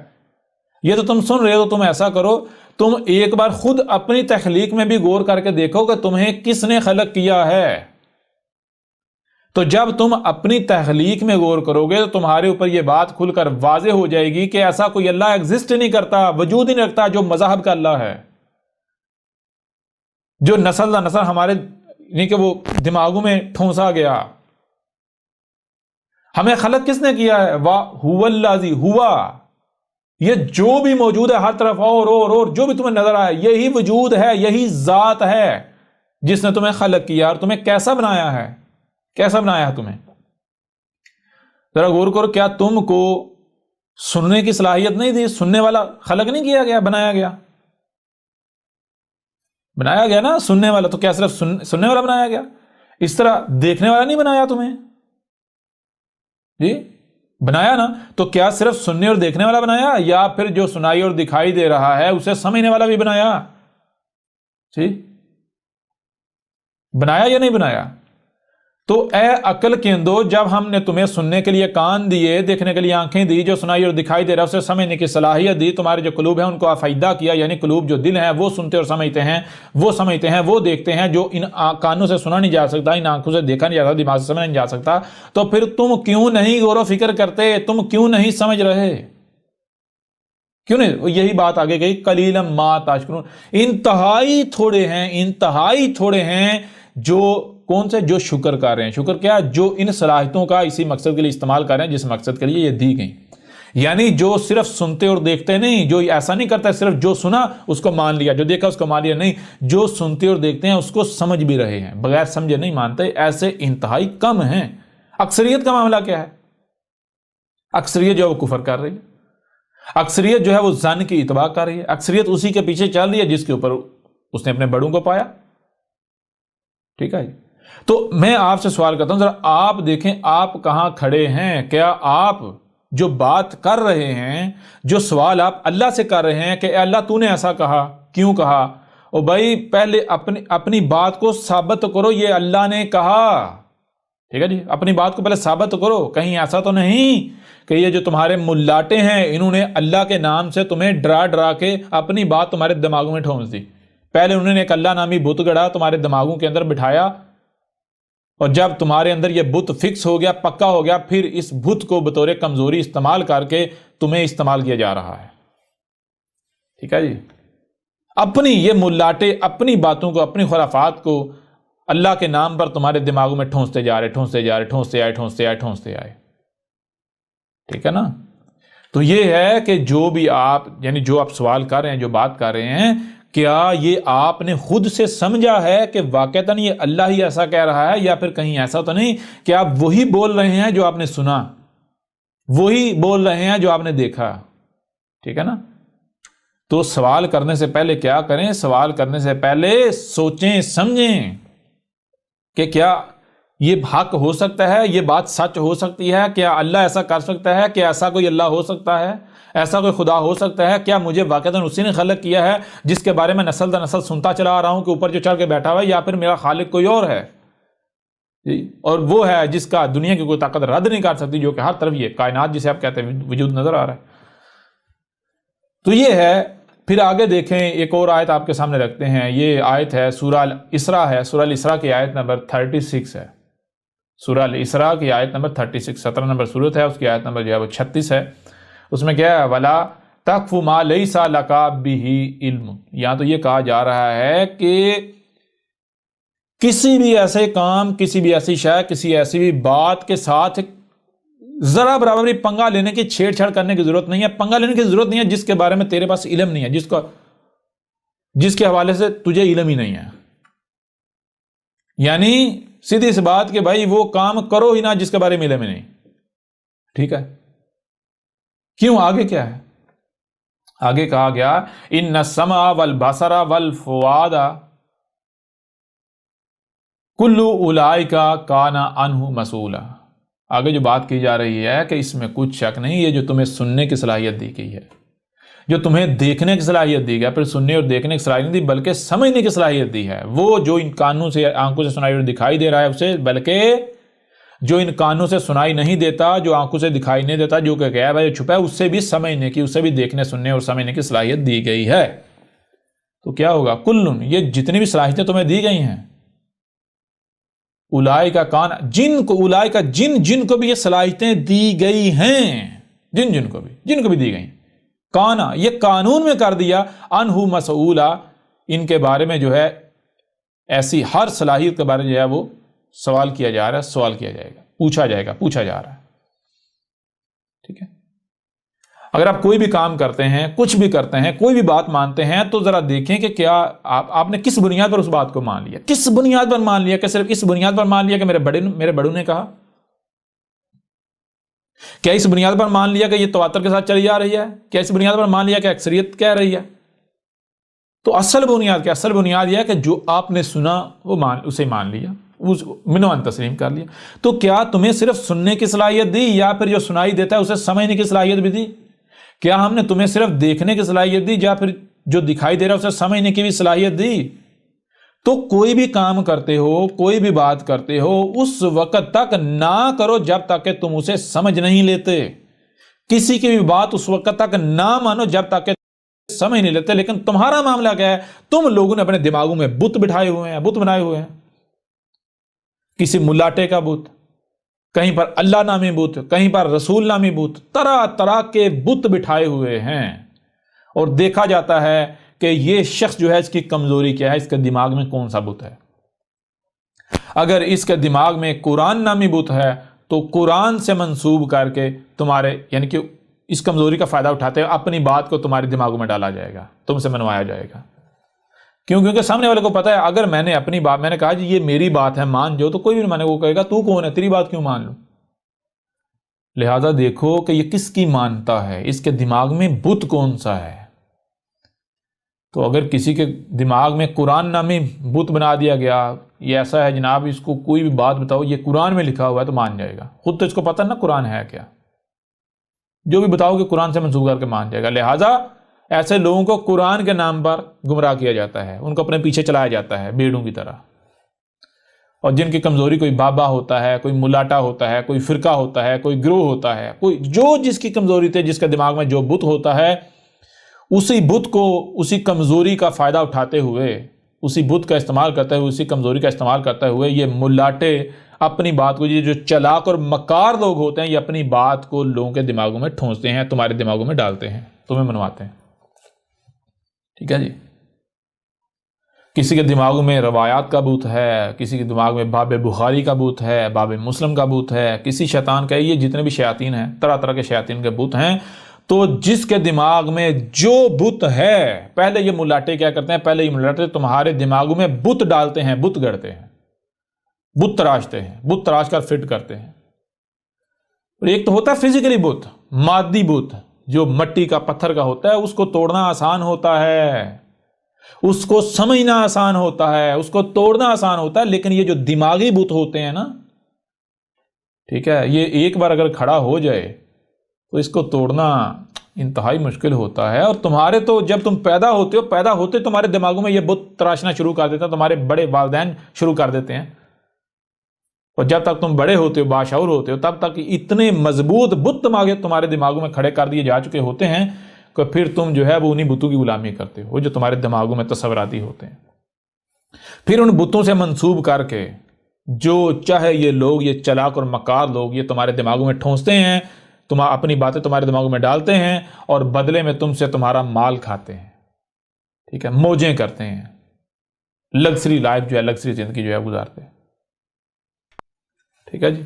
یہ تو تم سن رہے ہو۔ تم ایسا کرو، تم ایک بار خود اپنی تخلیق میں بھی غور کر کے دیکھو کہ تمہیں کس نے خلق کیا ہے۔ تو جب تم اپنی تخلیق میں غور کرو گے تو تمہارے اوپر یہ بات کھل کر واضح ہو جائے گی کہ ایسا کوئی اللہ ایگزسٹ نہیں کرتا، وجود ہی نہیں رکھتا جو مذاہب کا اللہ ہے، جو نسل در نسل ہمارے نہیں کہ وہ دماغوں میں ٹھونسا گیا۔ ہمیں خلق کس نے کیا ہے؟ هو الذی ہوا، یہ جو بھی موجود ہے ہر طرف، اور جو بھی تمہیں نظر آئے، یہی وجود ہے، یہی ذات ہے جس نے تمہیں خلق کیا۔ اور تمہیں کیسا بنایا ہے؟ کیسا بنایا ہے تمہیں؟ ذرا غور کرو، کیا تم کو سننے کی صلاحیت نہیں دی؟ سننے والا خلق نہیں کیا گیا، بنایا گیا؟ بنایا گیا نا سننے والا، تو کیا صرف سننے والا بنایا گیا؟ اس طرح دیکھنے والا نہیں بنایا تمہیں؟ جی بنایا نا۔ تو کیا صرف سننے اور دیکھنے والا بنایا، یا پھر جو سنائی اور دکھائی دے رہا ہے اسے سمجھنے والا بھی بنایا؟ جی بنایا یا نہیں بنایا؟ تو اے عقل کے اندو، جب ہم نے تمہیں سننے کے لیے کان دیے، دیکھنے کے لیے آنکھیں دی، جو سنائی اور دکھائی دے رہا ہے اسے سمجھنے کی صلاحیت دی، تمہارے جو قلوب ہیں ان کو افائدہ کیا، یعنی قلوب جو دل ہیں وہ سنتے اور سمجھتے ہیں، وہ سمجھتے ہیں، وہ دیکھتے ہیں، جو ان کانوں سے سنا نہیں جا سکتا، ان آنکھوں سے دیکھا نہیں جا سکتا، دماغ سے سمجھا نہیں جا سکتا، تو پھر تم کیوں نہیں غور و فکر کرتے؟ تم کیوں نہیں سمجھ رہے؟ کیوں نہیں؟ یہی بات آگے گئی، قلیلا ما تشکرون، انتہائی تھوڑے ہیں جو کون سے؟ جو شکر کر رہے ہیں۔ شکر کیا؟ جو ان صلاحیتوں کا اسی مقصد کے لیے استعمال کر رہے ہیں جس مقصد کے لیے یہ دی گئی۔ یعنی جو صرف سنتے اور دیکھتے نہیں، جو ایسا نہیں کرتا صرف جو سنا اس کو مان لیا، جو دیکھا اس کو مان لیا، نہیں، جو سنتے اور دیکھتے ہیں اس کو سمجھ بھی رہے ہیں، بغیر سمجھے نہیں مانتے، ایسے انتہائی کم ہیں۔ اکثریت کا معاملہ کیا ہے؟ اکثریت جو ہے وہ کفر کر رہی ہے، اکثریت جو ہے وہ ظن کی اتباع کر رہی ہے، اکثریت اسی کے پیچھے چل رہی ہے جس کے اوپر اس نے اپنے بڑوں کو پایا۔ ٹھیک ہے جی۔ تو میں آپ سے سوال کرتا ہوں، ذرا آپ دیکھیں آپ کہاں کھڑے ہیں؟ کیا آپ جو بات کر رہے ہیں، جو سوال آپ اللہ سے کر رہے ہیں کہ اے اللہ تو نے ایسا کہا، کیوں کہا؟ او بھائی پہلے اپنی بات کو ثابت کرو، یہ اللہ نے کہا۔ ٹھیک ہے جی، اپنی بات کو پہلے ثابت کرو، کہیں ایسا تو نہیں کہ یہ جو تمہارے ملاٹے ہیں انہوں نے اللہ کے نام سے تمہیں ڈرا کے اپنی بات تمہارے دماغوں میں ٹھونس دی۔ پہلے انہوں نے ایک اللہ نامی بت گڑھا، تمہارے دماغوں کے اندر بٹھایا، اور جب تمہارے اندر یہ بت فکس ہو گیا، پکا ہو گیا، پھر اس بت کو بطور کمزوری استعمال کر کے تمہیں استعمال کیا جا رہا ہے۔ ٹھیک ہے جی، اپنی یہ ملاٹے اپنی باتوں کو، اپنی خرافات کو اللہ کے نام پر تمہارے دماغوں میں ٹھونستے جا رہے۔ ٹھیک ہے نا؟ تو یہ ہے کہ جو بھی آپ، یعنی جو آپ سوال کر رہے ہیں، جو بات کر رہے ہیں، کیا یہ آپ نے خود سے سمجھا ہے کہ واقعتاً یہ اللہ ہی ایسا کہہ رہا ہے، یا پھر کہیں ایسا تو نہیں کہ آپ وہی بول رہے ہیں جو آپ نے سنا، وہی بول رہے ہیں جو آپ نے دیکھا؟ ٹھیک ہے نا؟ تو سوال کرنے سے پہلے کیا کریں؟ سوال کرنے سے پہلے سوچیں سمجھیں کہ کیا یہ حق ہو سکتا ہے، یہ بات سچ ہو سکتی ہے، کیا اللہ ایسا کر سکتا ہے، کہ ایسا کوئی اللہ ہو سکتا ہے، ایسا کوئی خدا ہو سکتا ہے؟ کیا مجھے واقعتاً اسی نے خلق کیا ہے جس کے بارے میں نسل در نسل سنتا چلا آ رہا ہوں کہ اوپر جو چڑھ کے بیٹھا ہوا ہے، یا پھر میرا خالق کوئی اور ہے؟ اور وہ ہے جس کا دنیا کی کوئی طاقت رد نہیں کر سکتی، جو کہ ہر طرف یہ کائنات جسے آپ کہتے ہیں وجود نظر آ رہا ہے۔ تو یہ ہے۔ پھر آگے دیکھیں، ایک اور آیت آپ کے سامنے رکھتے ہیں، یہ آیت ہے سورہ الاسراء ہے، سورہ الاسراء کی آیت نمبر 36 ہے، سورہ الاسراء کی آیت نمبر 36، 17 نمبر سورت ہے، اس کی آیت نمبر جو ہے وہ 36 ہے۔ اس میں کیا ہے؟ وَلَا تَقْفُ مَا لَيْسَ لَكَ بِهِ عِلْمٌ۔ یہاں تو یہ کہا جا رہا ہے کہ کسی بھی ایسے کام، کسی بھی ایسی شے، کسی ایسی بھی بات کے ساتھ ذرا برابر بھی پنگا لینے کی، چھیڑ چھاڑ کرنے کی ضرورت نہیں ہے، پنگا لینے کی ضرورت نہیں ہے جس کے بارے میں تیرے پاس علم نہیں ہے، جس کو جس کے حوالے سے تجھے علم ہی نہیں ہے. یعنی سیدھی سی بات کہ بھائی وہ کام کرو ہی نہ جس کے بارے میں علم ہی نہیں. ٹھیک ہے. کیوں؟ آگے کیا ہے؟ آگے کہا گیا ان السمع والبصر والفؤاد کل اولئک کان عنہ مسئولا. آگے جو بات کی جا رہی ہے کہ اس میں کچھ شک نہیں، یہ جو تمہیں سننے کی صلاحیت دی گئی ہے، جو تمہیں دیکھنے کی صلاحیت دی گئی، پھر سننے اور دیکھنے کی صلاحیت نہیں دی بلکہ سمجھنے کی صلاحیت دی ہے، وہ جو ان کانوں سے آنکھوں سے سنائی اور دکھائی دے رہا ہے اسے، بلکہ جو ان کانوں سے سنائی نہیں دیتا، جو آنکھوں سے دکھائی نہیں دیتا، جو کہ غیب ہے، جو چھپا ہے، اس سے بھی سمجھنے کی، اس سے بھی دیکھنے سننے اور سمجھنے کی صلاحیت دی گئی ہے. تو کیا ہوگا؟ کلن، یہ جتنی بھی صلاحیتیں تمہیں دی گئی ہیں، اولئک کان، جن کو اولئک جن کو بھی یہ صلاحیتیں دی گئی ہیں، جن کو بھی دی گئی، کانا یہ قانون میں کر دیا، انہو مسئولا، ان کے بارے میں جو ہے ایسی ہر صلاحیت کے بارے میں جو ہے وہ سوال کیا جا رہا ہے، سوال کیا جائے گا، پوچھا جا رہا ہے. ٹھیک ہے. اگر آپ کوئی بھی کام کرتے ہیں، کچھ بھی کرتے ہیں، کوئی بھی بات مانتے ہیں، تو ذرا دیکھیں کہ کیا آپ نے کس بنیاد پر اس بات کو مان لیا، کس بنیاد پر مان لیا، کہ صرف اس بنیاد پر مان لیا کہ میرے بڑوں نے کہا، کیا اس بنیاد پر مان لیا کہ یہ تواتر کے ساتھ چلی جا رہی ہے، کیا اس بنیاد پر مان لیا کہ اکثریت کہہ رہی ہے. تو اصل بنیاد یہ ہے کہ جو آپ نے سنا وہ اسے مان لیا، منوان تسلیم کر لیا. تو کیا تمہیں صرف سننے کی صلاحیت دی، یا پھر جو سنائی دیتا ہے اسے سمجھنے کی صلاحیت بھی دی؟ کیا ہم نے تمہیں صرف دیکھنے کی صلاحیت دی، یا پھر جو دکھائی دے رہا ہے اسے سمجھنے کی بھی صلاحیت دی؟ تو کوئی بھی کام کرتے ہو، کوئی بھی بات کرتے ہو، اس وقت تک نہ کرو جب تک کہ تم اسے سمجھ نہیں لیتے. کسی کی بھی بات اس وقت تک نہ مانو جب تک کہ سمجھ نہیں لیتے. لیکن تمہارا معاملہ کیا ہے؟ تم لوگوں نے اپنے دماغوں میں بت بٹھائے ہوئے ہیں، بت بنائے ہوئے ہیں. کسی ملاٹے کا بت، کہیں پر اللہ نامی بت، کہیں پر رسول نامی بت، طرح طرح کے بت بٹھائے ہوئے ہیں. اور دیکھا جاتا ہے کہ یہ شخص جو ہے اس کی کمزوری کیا ہے، اس کے دماغ میں کون سا بت ہے. اگر اس کے دماغ میں قرآن نامی بت ہے تو قرآن سے منسوب کر کے تمہارے، یعنی کہ اس کمزوری کا فائدہ اٹھاتے ہیں، اپنی بات کو تمہارے دماغوں میں ڈالا جائے گا، تم سے منوایا جائے گا. کیونکہ سامنے والے کو پتا ہے اگر میں نے اپنی بات، میں نے کہا جی یہ میری بات ہے مان جو، تو کوئی بھی نہیں مانے، وہ کہے گا تو کون ہے، تیری بات کیوں مان لوں. لہذا دیکھو کہ یہ کس کی مانتا ہے، اس کے دماغ میں بت کون سا ہے. تو اگر کسی کے دماغ میں قرآن نامی بت بنا دیا گیا، یہ ایسا ہے جناب، اس کو کوئی بھی بات بتاؤ یہ قرآن میں لکھا ہوا ہے تو مان جائے گا. خود تو اس کو پتہ نا قرآن ہے کیا، جو بھی بتاؤ کہ قرآن سے منسوخ کر کے مان جائے گا. لہذا ایسے لوگوں کو قرآن کے نام پر گمراہ کیا جاتا ہے، ان کو اپنے پیچھے چلایا جاتا ہے بھیڑوں کی طرح. اور جن کی کمزوری، کوئی بابا ہوتا ہے، کوئی ملاٹا ہوتا ہے، کوئی فرقہ ہوتا ہے، کوئی گروہ ہوتا ہے، کوئی جو جس کی کمزوری تھے، جس کے دماغ میں جو بت ہوتا ہے، اسی بت کو، اسی کمزوری کا فائدہ اٹھاتے ہوئے، اسی بت کا استعمال کرتے ہوئے، اسی کمزوری کا استعمال کرتے ہوئے یہ ملاٹے اپنی بات کو، یہ جو چلاک اور مکار لوگ ہوتے ہیں، یہ اپنی بات کو لوگوں کے دماغوں میں ٹھونستے ہیں، تمہارے دماغوں میں ڈالتے ہیں، تمہیں منواتے ہیں. ٹھیک ہے جی. کسی کے دماغوں میں روایات کا بت ہے، کسی کے دماغ میں باب بخاری کا بت ہے، باب مسلم کا بت ہے، کسی شیطان کا، یہ جتنے بھی شیاطین ہیں، طرح طرح کے شیاطین کے بت ہیں. تو جس کے دماغ میں جو بت ہے، پہلے یہ ملاٹے کیا کرتے ہیں، پہلے یہ ملاٹے تمہارے دماغوں میں بت ڈالتے ہیں، بت گڑتے ہیں، بت تراشتے ہیں، بت تراش کر فٹ کرتے ہیں. اور ایک تو ہوتا ہے فزیکلی بت، مادی بت، جو مٹی کا پتھر کا ہوتا ہے، اس کو توڑنا آسان ہوتا ہے، اس کو سمجھنا آسان ہوتا ہے، اس کو توڑنا آسان ہوتا ہے. لیکن یہ جو دماغی بت ہوتے ہیں نا، ٹھیک ہے، یہ ایک بار اگر کھڑا ہو جائے تو اس کو توڑنا انتہائی مشکل ہوتا ہے. اور تمہارے تو جب تم پیدا ہوتے ہو، پیدا ہوتے تمہارے دماغوں میں یہ بت تراشنا شروع کر دیتے ہیں، تمہارے بڑے والدین شروع کر دیتے ہیں. اور جب تک تم بڑے ہوتے ہو، باشعور ہوتے ہو، تب تک اتنے مضبوط بت تمہارے دماغوں میں کھڑے کر دیے جا چکے ہوتے ہیں کہ پھر تم جو ہے وہ انہی بتوں کی غلامی کرتے ہو جو تمہارے دماغوں میں تصوراتی ہوتے ہیں. پھر ان بتوں سے منسوب کر کے جو چاہے یہ لوگ، یہ چلاک اور مکار لوگ، یہ تمہارے دماغوں میں ٹھونستے ہیں، تم اپنی باتیں تمہارے دماغوں میں ڈالتے ہیں، اور بدلے میں تم سے تمہارا مال کھاتے ہیں. ٹھیک ہے، موجیں کرتے ہیں، لگژری لائف جو ہے، لگژری زندگی جو ہے گزارتے ہیں. ٹھیک ہے جی.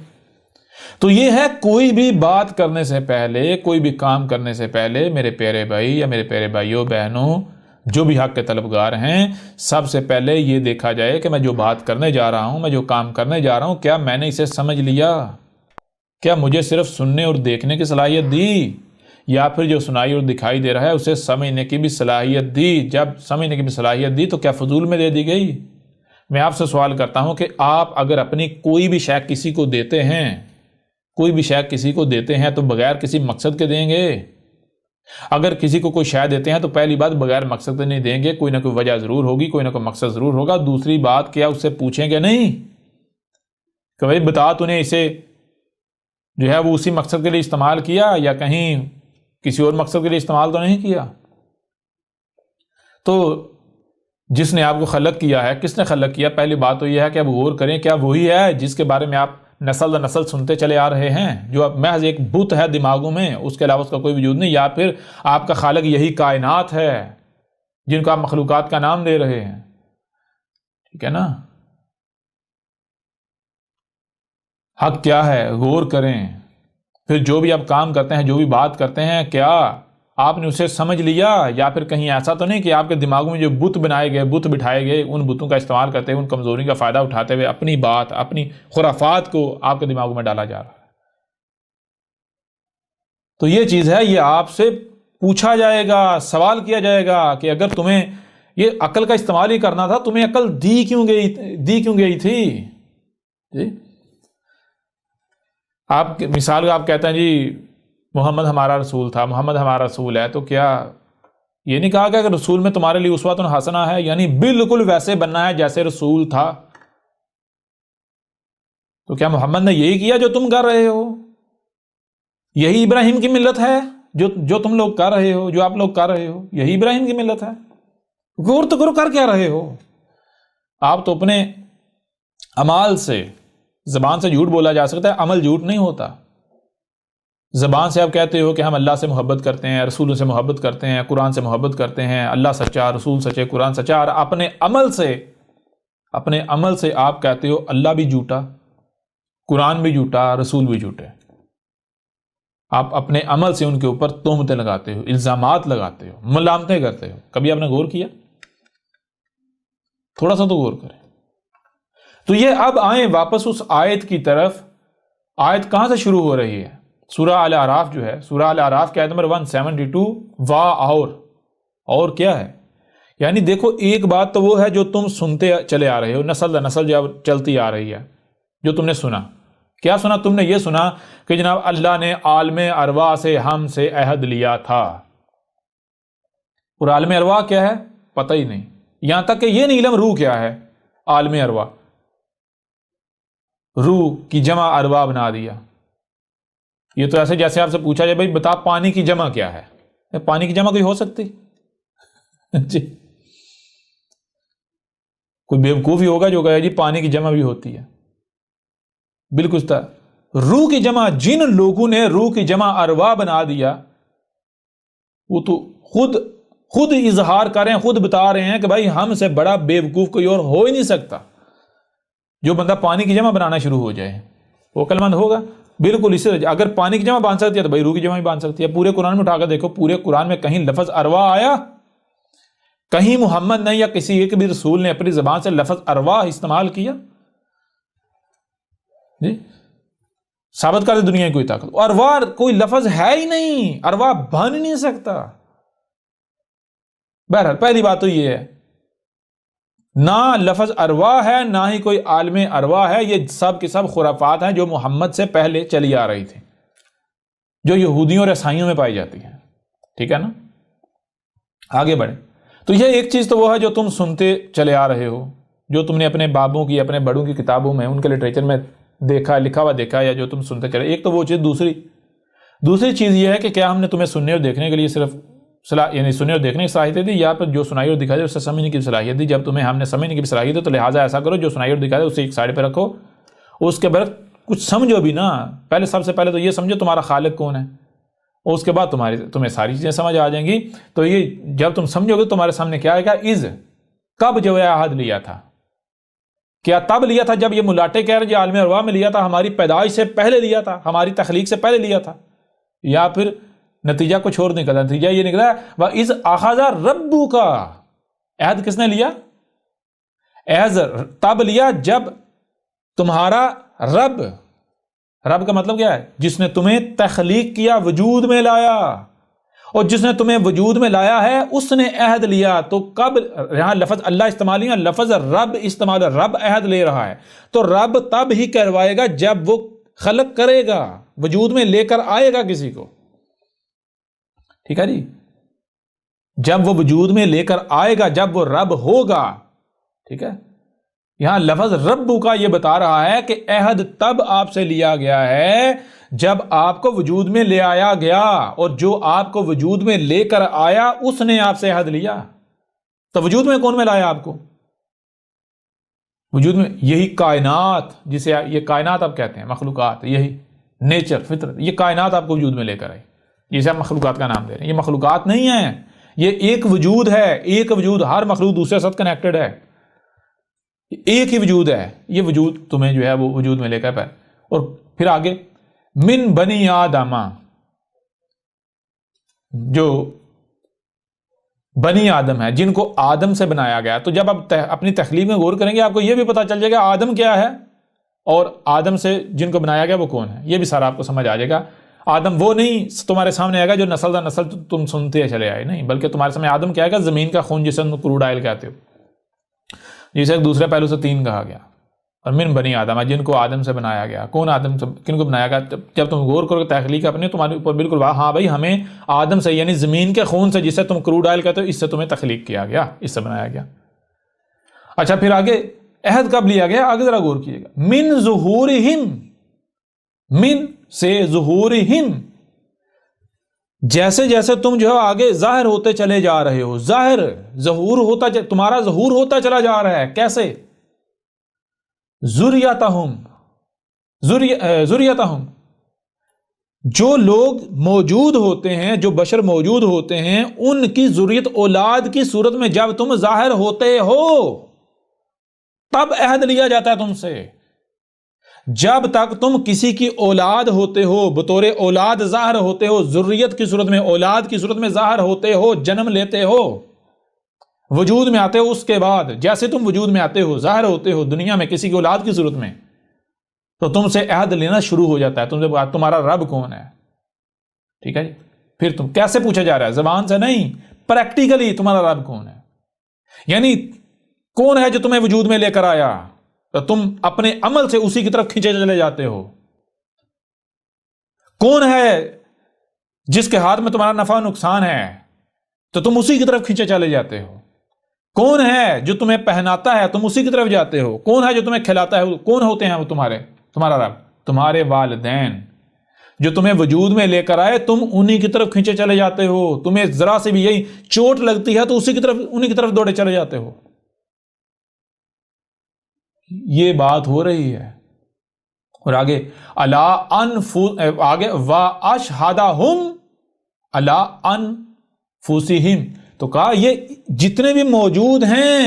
تو یہ ہے کوئی بھی بات کرنے سے پہلے، کوئی بھی کام کرنے سے پہلے میرے پیارے بھائی یا میرے پیارے بھائیوں بہنوں، جو بھی حق کے طلبگار ہیں، سب سے پہلے یہ دیکھا جائے کہ میں جو بات کرنے جا رہا ہوں، میں جو کام کرنے جا رہا ہوں، کیا میں نے اسے سمجھ لیا؟ کیا مجھے صرف سننے اور دیکھنے کی صلاحیت دی، یا پھر جو سنائی اور دکھائی دے رہا ہے اسے سمجھنے کی بھی صلاحیت دی؟ جب سمجھنے کی بھی صلاحیت دی تو کیا فضول میں دے دی گئی؟ میں آپ سے سوال کرتا ہوں کہ آپ اگر اپنی کوئی بھی شے کسی کو دیتے ہیں، کوئی بھی شے کسی کو دیتے ہیں تو بغیر کسی مقصد کے دیں گے؟ اگر کسی کو کوئی شے دیتے ہیں تو پہلی بات بغیر مقصد کے نہیں دیں گے، کوئی نہ کوئی وجہ ضرور ہوگی، کوئی نہ کوئی مقصد ضرور ہوگا۔ دوسری بات کیا اس سے پوچھیں گے نہیں کہ بھائی بتا تو نے اسے جو ہے وہ اسی مقصد کے لیے استعمال کیا یا کہیں کسی اور مقصد کے لیے استعمال تو نہیں کیا؟ تو جس نے آپ کو خلق کیا ہے، کس نے خلق کیا؟ پہلی بات تو یہ ہے کہ اب غور کریں، کیا وہی ہے جس کے بارے میں آپ نسل در نسل سنتے چلے آ رہے ہیں، جو اب محض ایک بت ہے دماغوں میں، اس کے علاوہ اس کا کوئی وجود نہیں؟ یا پھر آپ کا خالق یہی کائنات ہے جن کو آپ مخلوقات کا نام دے رہے ہیں؟ ٹھیک ہے نا؟ حق کیا ہے؟ غور کریں۔ پھر جو بھی آپ کام کرتے ہیں، جو بھی بات کرتے ہیں، کیا آپ نے اسے سمجھ لیا؟ یا پھر کہیں ایسا تو نہیں کہ آپ کے دماغوں میں جو بت بنائے گئے، بت بٹھائے گئے، ان بتوں کا استعمال کرتے ہوئے، ان کمزوری کا فائدہ اٹھاتے ہوئے اپنی بات، اپنی خرافات کو آپ کے دماغوں میں ڈالا جا رہا ہے؟ تو یہ چیز ہے، یہ آپ سے پوچھا جائے گا، سوال کیا جائے گا کہ اگر تمہیں یہ عقل کا استعمال ہی کرنا تھا، تمہیں عقل دی کیوں گئی تھی؟ جی آپ مثال کا آپ کہتے ہیں جی محمد ہمارا رسول تھا، محمد ہمارا رسول ہے، تو کیا یہ نہیں کہا کہ اگر رسول میں تمہارے لیے اسوۃ حسنہ ہے، یعنی بالکل ویسے بننا ہے جیسے رسول تھا؟ تو کیا محمد نے یہی کیا جو تم کر رہے ہو؟ یہی ابراہیم کی ملت ہے جو تم لوگ کر رہے ہو، جو آپ لوگ کر رہے ہو؟ یہی ابراہیم کی ملت ہے؟ غور تو کرو، کر کیا رہے ہو؟ آپ تو اپنے اعمال سے، زبان سے جھوٹ بولا جا سکتا ہے، عمل جھوٹ نہیں ہوتا۔ زبان سے آپ کہتے ہو کہ ہم اللہ سے محبت کرتے ہیں، رسولوں سے محبت کرتے ہیں، قرآن سے محبت کرتے ہیں، اللہ سچا، رسول سچے، قرآن سچا، اور اپنے عمل سے آپ کہتے ہو اللہ بھی جھوٹا، قرآن بھی جھوٹا، رسول بھی جھوٹے۔ آپ اپنے عمل سے ان کے اوپر تہمتیں لگاتے ہو، الزامات لگاتے ہو، ملامتیں کرتے ہو۔ کبھی آپ نے غور کیا؟ تھوڑا سا تو غور کریں۔ تو یہ اب آئیں واپس اس آیت کی طرف۔ آیت کہاں سے شروع ہو رہی ہے؟ سورہ آل اعراف جو ہے، سورہ آل اعراف کی آیت نمبر 172، اور کیا ہے؟ یعنی دیکھو، ایک بات تو وہ ہے جو تم سنتے چلے آ رہے ہو، نسل در نسل جو چلتی آ رہی ہے، جو تم نے سنا۔ کیا سنا؟ تم نے یہ سنا کہ جناب اللہ نے عالم ارواح سے ہم سے عہد لیا تھا۔ اور عالم ارواح کیا ہے؟ پتہ ہی نہیں، یہاں تک کہ یہ نہیں علم روح کیا ہے۔ عالم ارواح، روح کی جمع ارواح بنا دیا۔ یہ تو ایسے جیسے آپ سے پوچھا جائے بھائی بتا پانی کی جمع کیا ہے؟ پانی کی جمع کوئی ہو سکتی؟ جی کوئی بیوقوف ہی ہوگا جو کہے جی پانی کی جمع بھی ہوتی ہے۔ بالکل تھا، روح کی جمع، جن لوگوں نے روح کی جمع ارواح بنا دیا، وہ تو خود اظہار کر رہے ہیں، خود بتا رہے ہیں کہ بھائی ہم سے بڑا بیوقوف کوئی اور ہو ہی نہیں سکتا۔ جو بندہ پانی کی جمع بنانا شروع ہو جائے وہ عقل مند ہوگا؟ بالکل اس سے اگر پانی کی جمع باندھ سکتی ہے تو بھائی روح کی جمع بھی باندھ سکتی ہے۔ پورے قرآن میں اٹھا کر دیکھو، پورے قرآن میں کہیں لفظ ارواح آیا؟ کہیں محمد نے یا کسی ایک بھی رسول نے اپنی زبان سے لفظ ارواح استعمال کیا؟ جی ثابت کر دے دنیا کی کوئی طاقت، ارواح کوئی لفظ ہے ہی نہیں، ارواح بن نہیں سکتا۔ بہرحال پہلی بات تو یہ ہے، نہ لفظ ارواح ہے، نہ ہی کوئی عالم ارواح ہے۔ یہ سب کے سب خرافات ہیں جو محمد سے پہلے چلی آ رہی تھی، جو یہودیوں اور عیسائیوں میں پائی جاتی ہیں۔ ٹھیک ہے نا؟ آگے بڑھیں۔ تو یہ ایک چیز تو وہ ہے جو تم سنتے چلے آ رہے ہو، جو تم نے اپنے بابوں کی، اپنے بڑوں کی کتابوں میں، ان کے لٹریچر میں دیکھا، لکھا ہوا دیکھا، یا جو تم سنتے چلے۔ ایک تو وہ چیز۔ دوسری چیز یہ ہے کہ کیا ہم نے تمہیں سننے اور دیکھنے کے لیے صرف یعنی سننے اور دیکھنے کی صلاحیت دی، یا پھر جو سنائی اور دکھائی اسے سمجھنے کی صلاحیت دی؟ جب تمہیں ہم نے سمجھنے کی صلاحیت دی تو لہٰذا ایسا کرو، جو سنائی اور دکھائی اسے ایک سائڈ پہ رکھو، اس کے بعد کچھ سمجھو بھی نا۔ پہلے سب سے پہلے تو یہ سمجھو تمہارا خالق کون ہے، اور اس کے بعد تمہیں ساری چیزیں سمجھ آ جائیں گی۔ تو یہ جب تم سمجھو گے تمہارے سامنے کیا آئے گا؟ کب جو ہے عہد لیا تھا؟ کیا تب لیا تھا جب یہ ملاٹے کہہ رہے ہیں عالم ارواح میں لیا تھا، ہماری پیدائش سے پہلے لیا تھا، ہماری تخلیق سے پہلے لیا تھا؟ یا پھر نتیجہ کچھ اور نکلا. نتیجہ یہ نکلا وَإِذْ أَخَذَ رَبُّكَ, عہد کس نے لیا؟ عہد تب لیا جب تمہارا رب کا مطلب کیا ہے؟ جس نے تمہیں تخلیق کیا, وجود میں لایا, اور جس نے تمہیں وجود میں لایا ہے اس نے عہد لیا. تو کب یہاں لفظ اللہ استعمال نہیں ہے, لفظ رب استعمال ہے. رب عہد لے رہا ہے تو رب تب ہی کروائے گا جب وہ خلق کرے گا, وجود میں لے کر آئے گا کسی کو. ٹھیک ہے جی, جب وہ وجود میں لے کر آئے گا, جب وہ رب ہوگا. ٹھیک ہے, یہاں لفظ رب کا یہ بتا رہا ہے کہ عہد تب آپ سے لیا گیا ہے جب آپ کو وجود میں لے آیا گیا, اور جو آپ کو وجود میں لے کر آیا اس نے آپ سے عہد لیا. تو وجود میں کون میں لایا آپ کو؟ وجود میں یہی کائنات, جسے یہ کائنات آپ کہتے ہیں, مخلوقات, یہی نیچر, فطرت, یہ کائنات آپ کو وجود میں لے کر آئی, جسے آپ مخلوقات کا نام دے رہے ہیں. یہ مخلوقات نہیں ہیں, یہ ایک وجود ہے, ایک وجود. ہر مخلوق دوسرے ساتھ کنیکٹڈ ہے, ایک ہی وجود ہے. یہ وجود تمہیں جو ہے وہ وجود میں لے کر آئے. اور پھر آگے من بنی آدم, جو بنی آدم ہے, جن کو آدم سے بنایا گیا. تو جب آپ اپنی تخلیق میں غور کریں گے آپ کو یہ بھی پتا چل جائے گا آدم کیا ہے, اور آدم سے جن کو بنایا گیا وہ کون ہے. یہ بھی سارا آپ کو سمجھ آ جائے گا. آدم وہ نہیں تمہارے سامنے آئے گا جو نسل در نسل تم سنتے چلے آئے, نہیں, بلکہ تمہارے سامنے آدم کیا آئے گا؟ زمین کا خون, جسے کروڈ آئل کہتے ہو, جسے ایک دوسرے پہلو سے 3 کہا گیا. اور من بنی آدم, جن کو آدم سے بنایا گیا. کون آدم سے, کن کو بنایا گیا؟ جب تم غور کرو تخلیق اپنے, تمہارے اوپر بالکل ہاں بھائی ہمیں آدم سے, یعنی زمین کے خون سے, جسے تم کروڈ آئل کہتے ہو, اس سے تمہیں تخلیق کیا گیا, اس سے بنایا گیا. اچھا پھر آگے عہد کب لیا گیا؟ آگے ذرا غور کیجیے گا. من ظہورہم, من سے ظہورہم, جیسے جیسے تم جو ہے آگے ظاہر ہوتے چلے جا رہے ہو, ظہور ہوتا, تمہارا ظہور ہوتا چلا جا رہا ہے. کیسے؟ ذریتہم, جو لوگ موجود ہوتے ہیں, جو بشر موجود ہوتے ہیں, ان کی ذریت اولاد کی صورت میں جب تم ظاہر ہوتے ہو تب عہد لیا جاتا ہے تم سے. جب تک تم کسی کی اولاد ہوتے ہو, بطور اولاد ظاہر ہوتے ہو, ذریت کی صورت میں, اولاد کی صورت میں ظاہر ہوتے ہو, جنم لیتے ہو, وجود میں آتے ہو, اس کے بعد جیسے تم وجود میں آتے ہو, ظاہر ہوتے ہو دنیا میں کسی کی اولاد کی صورت میں, تو تم سے عہد لینا شروع ہو جاتا ہے. تم سے تمہارا رب کون ہے. ٹھیک ہے جی. پھر تم کیسے پوچھا جا رہا ہے؟ زبان سے نہیں, پریکٹیکلی تمہارا رب کون ہے. یعنی کون ہے جو تمہیں وجود میں لے کر آیا, تو تم اپنے عمل سے اسی کی طرف کھینچے چلے جاتے ہو. کون ہے جس کے ہاتھ میں تمہارا نفع نقصان ہے, تو تم اسی کی طرف کھینچے چلے جاتے ہو. کون ہے جو تمہیں پہناتا ہے, تم اسی کی طرف جاتے ہو. کون ہے جو تمہیں کھلاتا ہے, کون ہوتے ہیں وہ تمہارا رب؟ تمہارے والدین جو تمہیں وجود میں لے کر آئے, تم انہی کی طرف کھینچے چلے جاتے ہو. تمہیں ذرا سے بھی یہی چوٹ لگتی ہے تو اسی کی طرف, انہی کی طرف دوڑے چلے جاتے ہو. یہ بات ہو رہی ہے. اور آگے آگے وَأَشْهَدَهُمْ عَلَىٰ أَنفُسِهِمْ, تو کہا یہ جتنے بھی موجود ہیں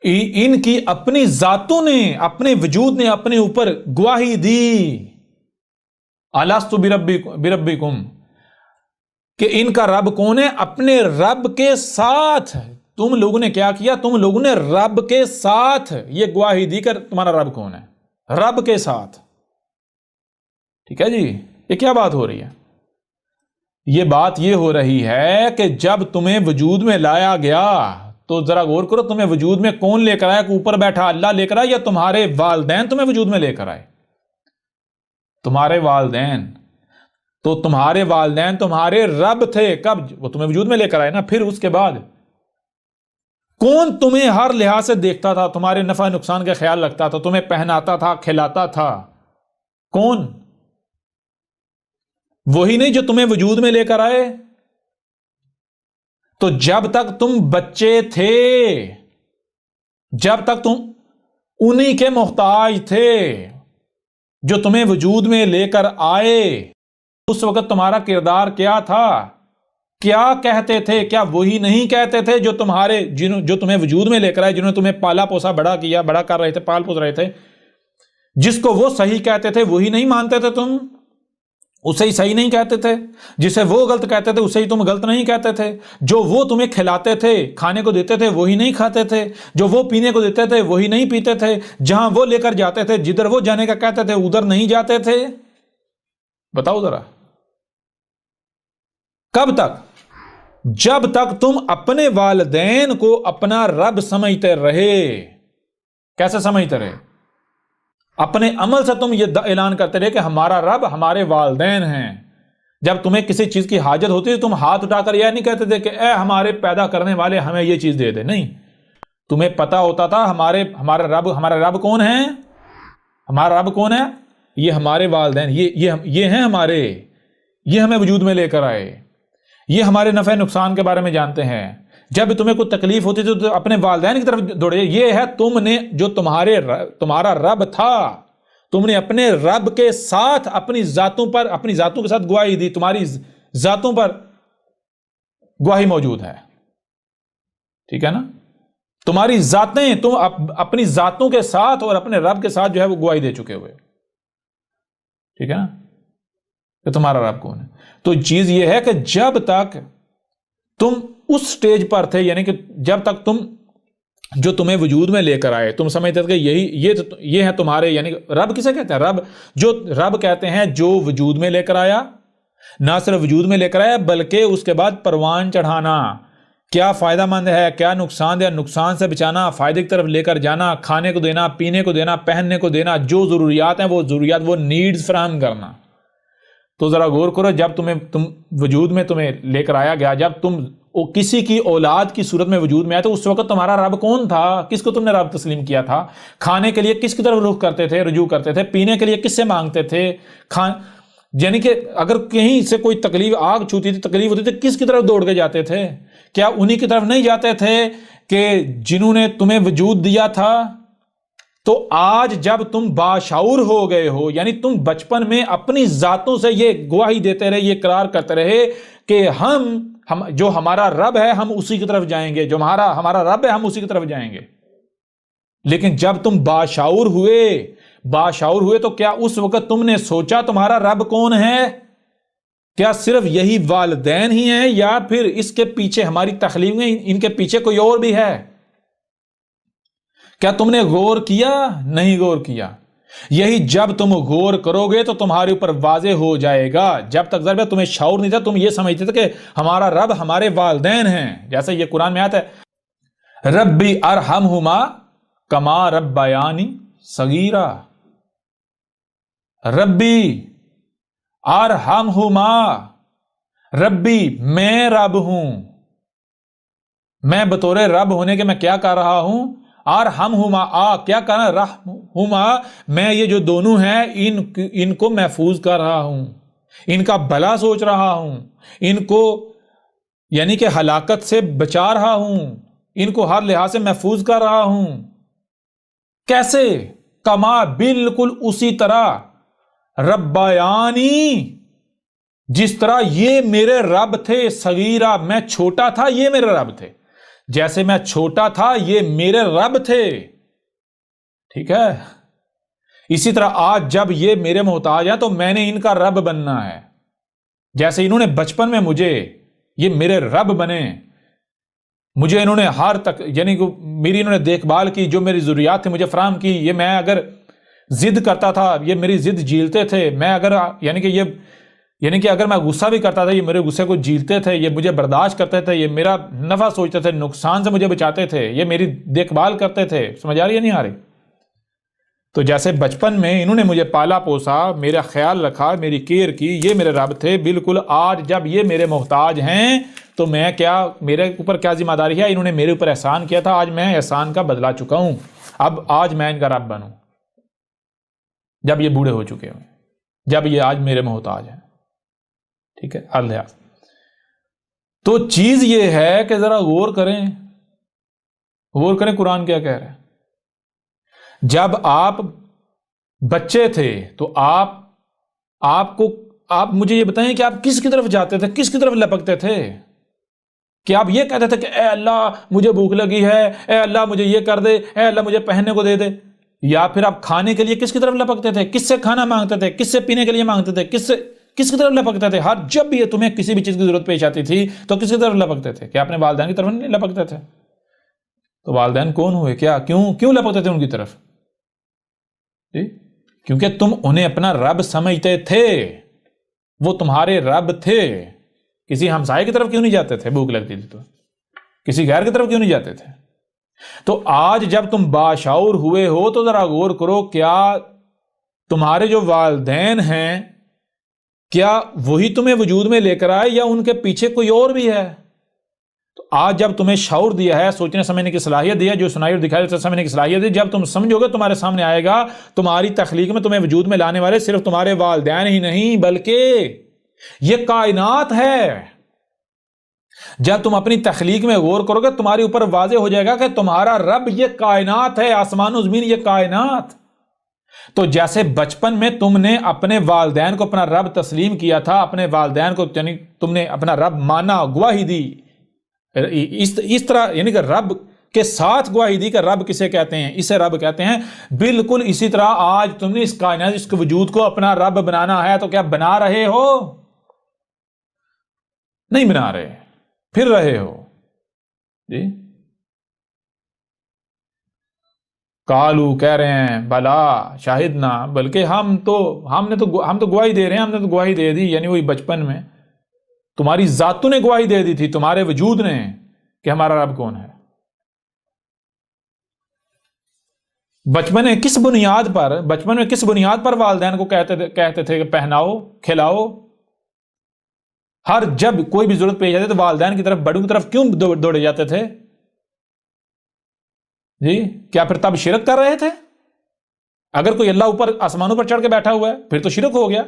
ان کی اپنی ذاتوں نے, اپنے وجود نے اپنے اوپر گواہی دی. أَلَسْتُ بِرَبِّكُمْ, کہ ان کا رب کون ہے. اپنے رب کے ساتھ تم لوگوں نے کیا کیا؟ تم لوگوں نے رب کے ساتھ یہ گواہی دی کر تمہارا رب کون ہے. رب کے ساتھ. ٹھیک ہے جی. یہ کیا بات ہو رہی ہے؟ یہ بات یہ ہو رہی ہے کہ جب تمہیں وجود میں لایا گیا تو ذرا غور کرو, تمہیں وجود میں کون لے کر آیا؟ کہ اوپر بیٹھا اللہ لے کر آیا, یا تمہارے والدین تمہیں وجود میں لے کر آئے؟ تمہارے والدین. تو تمہارے والدین تمہارے رب تھے. کب وہ تمہیں وجود میں لے کر آئے نا. پھر اس کے بعد کون تمہیں ہر لحاظ سے دیکھتا تھا, تمہارے نفع نقصان کا خیال رکھتا تھا, تمہیں پہناتا تھا, کھلاتا تھا؟ کون؟ وہی نہیں جو تمہیں وجود میں لے کر آئے. تو جب تک تم بچے تھے, جب تک تم انہی کے محتاج تھے جو تمہیں وجود میں لے کر آئے, اس وقت تمہارا کردار کیا تھا؟ کیا کہتے تھے؟ کیا وہی نہیں کہتے تھے جو تمہیں وجود میں لے کر آئے, جنہوں نے تمہیں پالا پوسا, بڑا کیا, بڑا کر رہے تھے, پال پوس رہے تھے, جس کو وہ صحیح کہتے تھے وہی نہیں مانتے تھے تم؟ اسے ہی صحیح نہیں کہتے تھے، جسے وہ غلط کہتے تھے اسے ہی تم غلط نہیں کہتے تھے، جو وہ تمہیں کھلاتے تھے کھانے کو دیتے تھے وہی نہیں کھاتے تھے، جو وہ پینے کو دیتے تھے وہی نہیں پیتے تھے، جہاں وہ لے کر جاتے تھے جدھر وہ جانے کا کہتے تھے ادھر نہیں جاتے تھے۔ بتاؤ ذرا، کب تک؟ جب تک تم اپنے والدین کو اپنا رب سمجھتے رہے۔ کیسے سمجھتے رہے؟ اپنے عمل سے تم یہ اعلان کرتے رہے کہ ہمارا رب ہمارے والدین ہیں۔ جب تمہیں کسی چیز کی حاجت ہوتی ہے تم ہاتھ اٹھا کر یہ نہیں کہتے تھے کہ اے ہمارے پیدا کرنے والے ہمیں یہ چیز دے دے، نہیں، تمہیں پتا ہوتا تھا ہمارا رب کون ہے؟ ہمارا رب کون ہے؟ یہ ہمارے والدین، یہ ہیں ہمارے، یہ ہمیں وجود میں لے کر آئے، یہ ہمارے نفع نقصان کے بارے میں جانتے ہیں۔ جب تمہیں کوئی تکلیف ہوتی تھی تو اپنے والدین کی طرف دوڑے۔ یہ ہے تم نے جو تمہارا رب تھا، تم نے اپنے رب کے ساتھ اپنی ذاتوں کے ساتھ گواہی دی، تمہاری ذاتوں پر گواہی موجود ہے، ٹھیک ہے نا؟ تمہاری ذاتیں، تم اپنی ذاتوں کے ساتھ اور اپنے رب کے ساتھ جو ہے وہ گواہی دے چکے ہوئے، ٹھیک ہے نا، کہ تمہارا رب کون ہے۔ تو چیز یہ ہے کہ جب تک تم اس سٹیج پر تھے، یعنی کہ جب تک تم جو تمہیں وجود میں لے کر آئے، تم سمجھتے تھے کہ یہ ہے تمہارے، یعنی رب کسے کہتے ہیں؟ رب کہتے ہیں جو وجود میں لے کر آیا، نہ صرف وجود میں لے کر آیا بلکہ اس کے بعد پروان چڑھانا، کیا فائدہ مند ہے، کیا نقصان دہ، نقصان سے بچانا، فائدے کی طرف لے کر جانا، کھانے کو دینا، پینے کو دینا، پہننے کو دینا، جو ضروریات ہیں وہ ضروریات، وہ نیڈز فراہم کرنا۔ تو ذرا غور کرو، جب تم وجود میں تمہیں لے کر آیا گیا، جب تم کسی کی اولاد کی صورت میں وجود میں آئے تو اس وقت تمہارا رب کون تھا؟ کس کو تم نے رب تسلیم کیا تھا؟ کھانے کے لیے کس کی طرف رجوع کرتے تھے؟ پینے کے لیے کس سے مانگتے تھے؟ یعنی کہ اگر کہیں سے کوئی تکلیف، آگ چھوتی تھی، تکلیف ہوتی تھی، کس کی طرف دوڑ کے جاتے تھے؟ کیا انہی کی طرف نہیں جاتے تھے کہ جنہوں نے تمہیں وجود دیا تھا؟ تو آج جب تم باشعور ہو گئے ہو، یعنی تم بچپن میں اپنی ذاتوں سے یہ گواہی دیتے رہے، یہ اقرار کرتے رہے کہ ہم جو ہمارا رب ہے ہم اسی کی طرف جائیں گے، جو ہمارا رب ہے ہم اسی کی طرف جائیں گے۔ لیکن جب تم باشعور ہوئے تو کیا اس وقت تم نے سوچا تمہارا رب کون ہے؟ کیا صرف یہی والدین ہی ہیں یا پھر اس کے پیچھے ہماری تخلیق میں ان کے پیچھے کوئی اور بھی ہے؟ کیا تم نے غور کیا؟ نہیں غور کیا۔ یہی جب تم غور کرو گے تو تمہارے اوپر واضح ہو جائے گا۔ جب تک ضرب تمہیں شعور نہیں تھا، تم یہ سمجھتے تھے کہ ہمارا رب ہمارے والدین ہیں، جیسے یہ قرآن میں آتا ہے ربی ارحمہما کما ربیانی صغیرا، ربی ارحمہما، ربی میں رب ہوں، میں بطور رب ہونے کے میں کیا کر رہا ہوں؟ ارحمہما، کیا کرنا؟ رحمہما، میں یہ جو دونوں ہیں ان کو محفوظ کر رہا ہوں، ان کا بھلا سوچ رہا ہوں، ان کو یعنی کہ ہلاکت سے بچا رہا ہوں، ان کو ہر لحاظ سے محفوظ کر رہا ہوں۔ کیسے؟ کما، بالکل اسی طرح، ربیانی، جس طرح یہ میرے رب تھے، صغیرہ، میں چھوٹا تھا یہ میرے رب تھے، جیسے میں چھوٹا تھا یہ میرے رب تھے، ٹھیک ہے؟ اسی طرح آج جب یہ میرے محتاج ہیں تو میں نے ان کا رب بننا ہے، جیسے انہوں نے بچپن میں مجھے یہ میرے رب بنے، مجھے انہوں نے ہر تک یعنی میری انہوں نے دیکھ بھال کی، جو میری ضروریات تھی مجھے فراہم کی، یہ میں اگر ضد کرتا تھا یہ میری ضد جھیلتے تھے، میں اگر یعنی کہ اگر میں غصہ بھی کرتا تھا یہ میرے غصے کو جھیلتے تھے، یہ مجھے برداشت کرتے تھے، یہ میرا نفع سوچتے تھے، نقصان سے مجھے بچاتے تھے، یہ میری دیکھ بھال کرتے تھے۔ سمجھ آ رہی ہے نہیں آ رہی؟ تو جیسے بچپن میں انہوں نے مجھے پالا پوسا، میرا خیال رکھا، میری کیئر کی، یہ میرے رب تھے، بالکل آج جب یہ میرے محتاج ہیں تو میں میرے اوپر کیا ذمہ داری ہے؟ انہوں نے میرے اوپر احسان کیا تھا، آج میں احسان کا بدلا چکا ہوں، اب آج میں ان کا رب بنوں، جب یہ بوڑھے ہو چکے ہوئے، جب یہ آج میرے محتاج ہیں، ٹھیک ہے؟ اللہ۔ تو چیز یہ ہے کہ ذرا غور کریں قرآن کیا کہہ رہے ہیں۔ جب آپ بچے تھے تو آپ مجھے یہ بتائیں کہ آپ کس کی طرف جاتے تھے، کس کی طرف لپکتے تھے؟ کہ آپ یہ کہتے تھے کہ اے اللہ مجھے بھوک لگی ہے، اے اللہ مجھے یہ کر دے، اے اللہ مجھے پہننے کو دے دے، یا پھر آپ کھانے کے لیے کس کی طرف لپکتے تھے؟ کس سے کھانا مانگتے تھے؟ کس سے پینے کے لیے مانگتے تھے؟ کس کی طرف لپکتے تھے؟ ہر جب بھی تمہیں کسی بھی چیز کی ضرورت پیش آتی تھی تو کس کی طرف لپکتے تھے؟ کیا اپنے والدین کی طرف نہیں لپکتے تھے؟ تو والدین کون ہوئے؟ کیا کیوں لپکتے تھے ان کی طرف؟ کیونکہ تم انہیں اپنا رب سمجھتے تھے، وہ تمہارے رب تھے۔ کسی ہمسائے کی طرف کیوں نہیں جاتے تھے؟ بھوک لگتی تھی تو کسی غیر کی طرف کیوں نہیں جاتے تھے؟ تو آج جب تم باشعور ہوئے ہو تو ذرا غور کرو، کیا تمہارے جو والدین ہیں کیا وہی تمہیں وجود میں لے کر آئے یا ان کے پیچھے کوئی اور بھی ہے؟ تو آج جب تمہیں شعور دیا ہے، سوچنے سمجھنے کی صلاحیت دی ہے، جو سنائی اور دکھائی سمجھنے کی صلاحیت دی، جب تم سمجھو گے تمہارے سامنے آئے گا تمہاری تخلیق میں تمہیں وجود میں لانے والے صرف تمہارے والدین ہی نہیں بلکہ یہ کائنات ہے۔ جب تم اپنی تخلیق میں غور کرو گے تمہارے اوپر واضح ہو جائے گا کہ تمہارا رب یہ کائنات ہے، آسمان و زمین یہ کائنات۔ تو جیسے بچپن میں تم نے اپنے والدین کو اپنا رب تسلیم کیا تھا، اپنے والدین کو یعنی تم نے اپنا رب مانا، گواہی دی، اس طرح یعنی کہ رب کے ساتھ گواہی دی کہ رب کسے کہتے ہیں، اسے رب کہتے ہیں، بالکل اسی طرح آج تم نے اس کائنات اس کے وجود کو اپنا رب بنانا ہے۔ تو کیا بنا رہے ہو؟ نہیں بنا رہے، پھر رہے ہو جی۔ کالو کہہ رہے ہیں بلا شاہدنا، بلکہ ہم تو گواہی دے رہے ہیں، ہم نے تو گواہی دے دی، یعنی وہی بچپن میں تمہاری ذاتوں نے گواہی دے دی تھی، تمہارے وجود نے، کہ ہمارا رب کون ہے۔ بچپن میں کس بنیاد پر والدین کو کہتے تھے کہ پہناؤ کھلاؤ؟ ہر جب کوئی بھی ضرورت پیش آتی تو والدین کی طرف، بڑوں کی طرف کیوں دوڑے جاتے تھے جی؟ کیا پھر تب شرک کر رہے تھے؟ اگر کوئی اللہ اوپر آسمانوں پر چڑھ کے بیٹھا ہوا ہے پھر تو شرک ہو گیا۔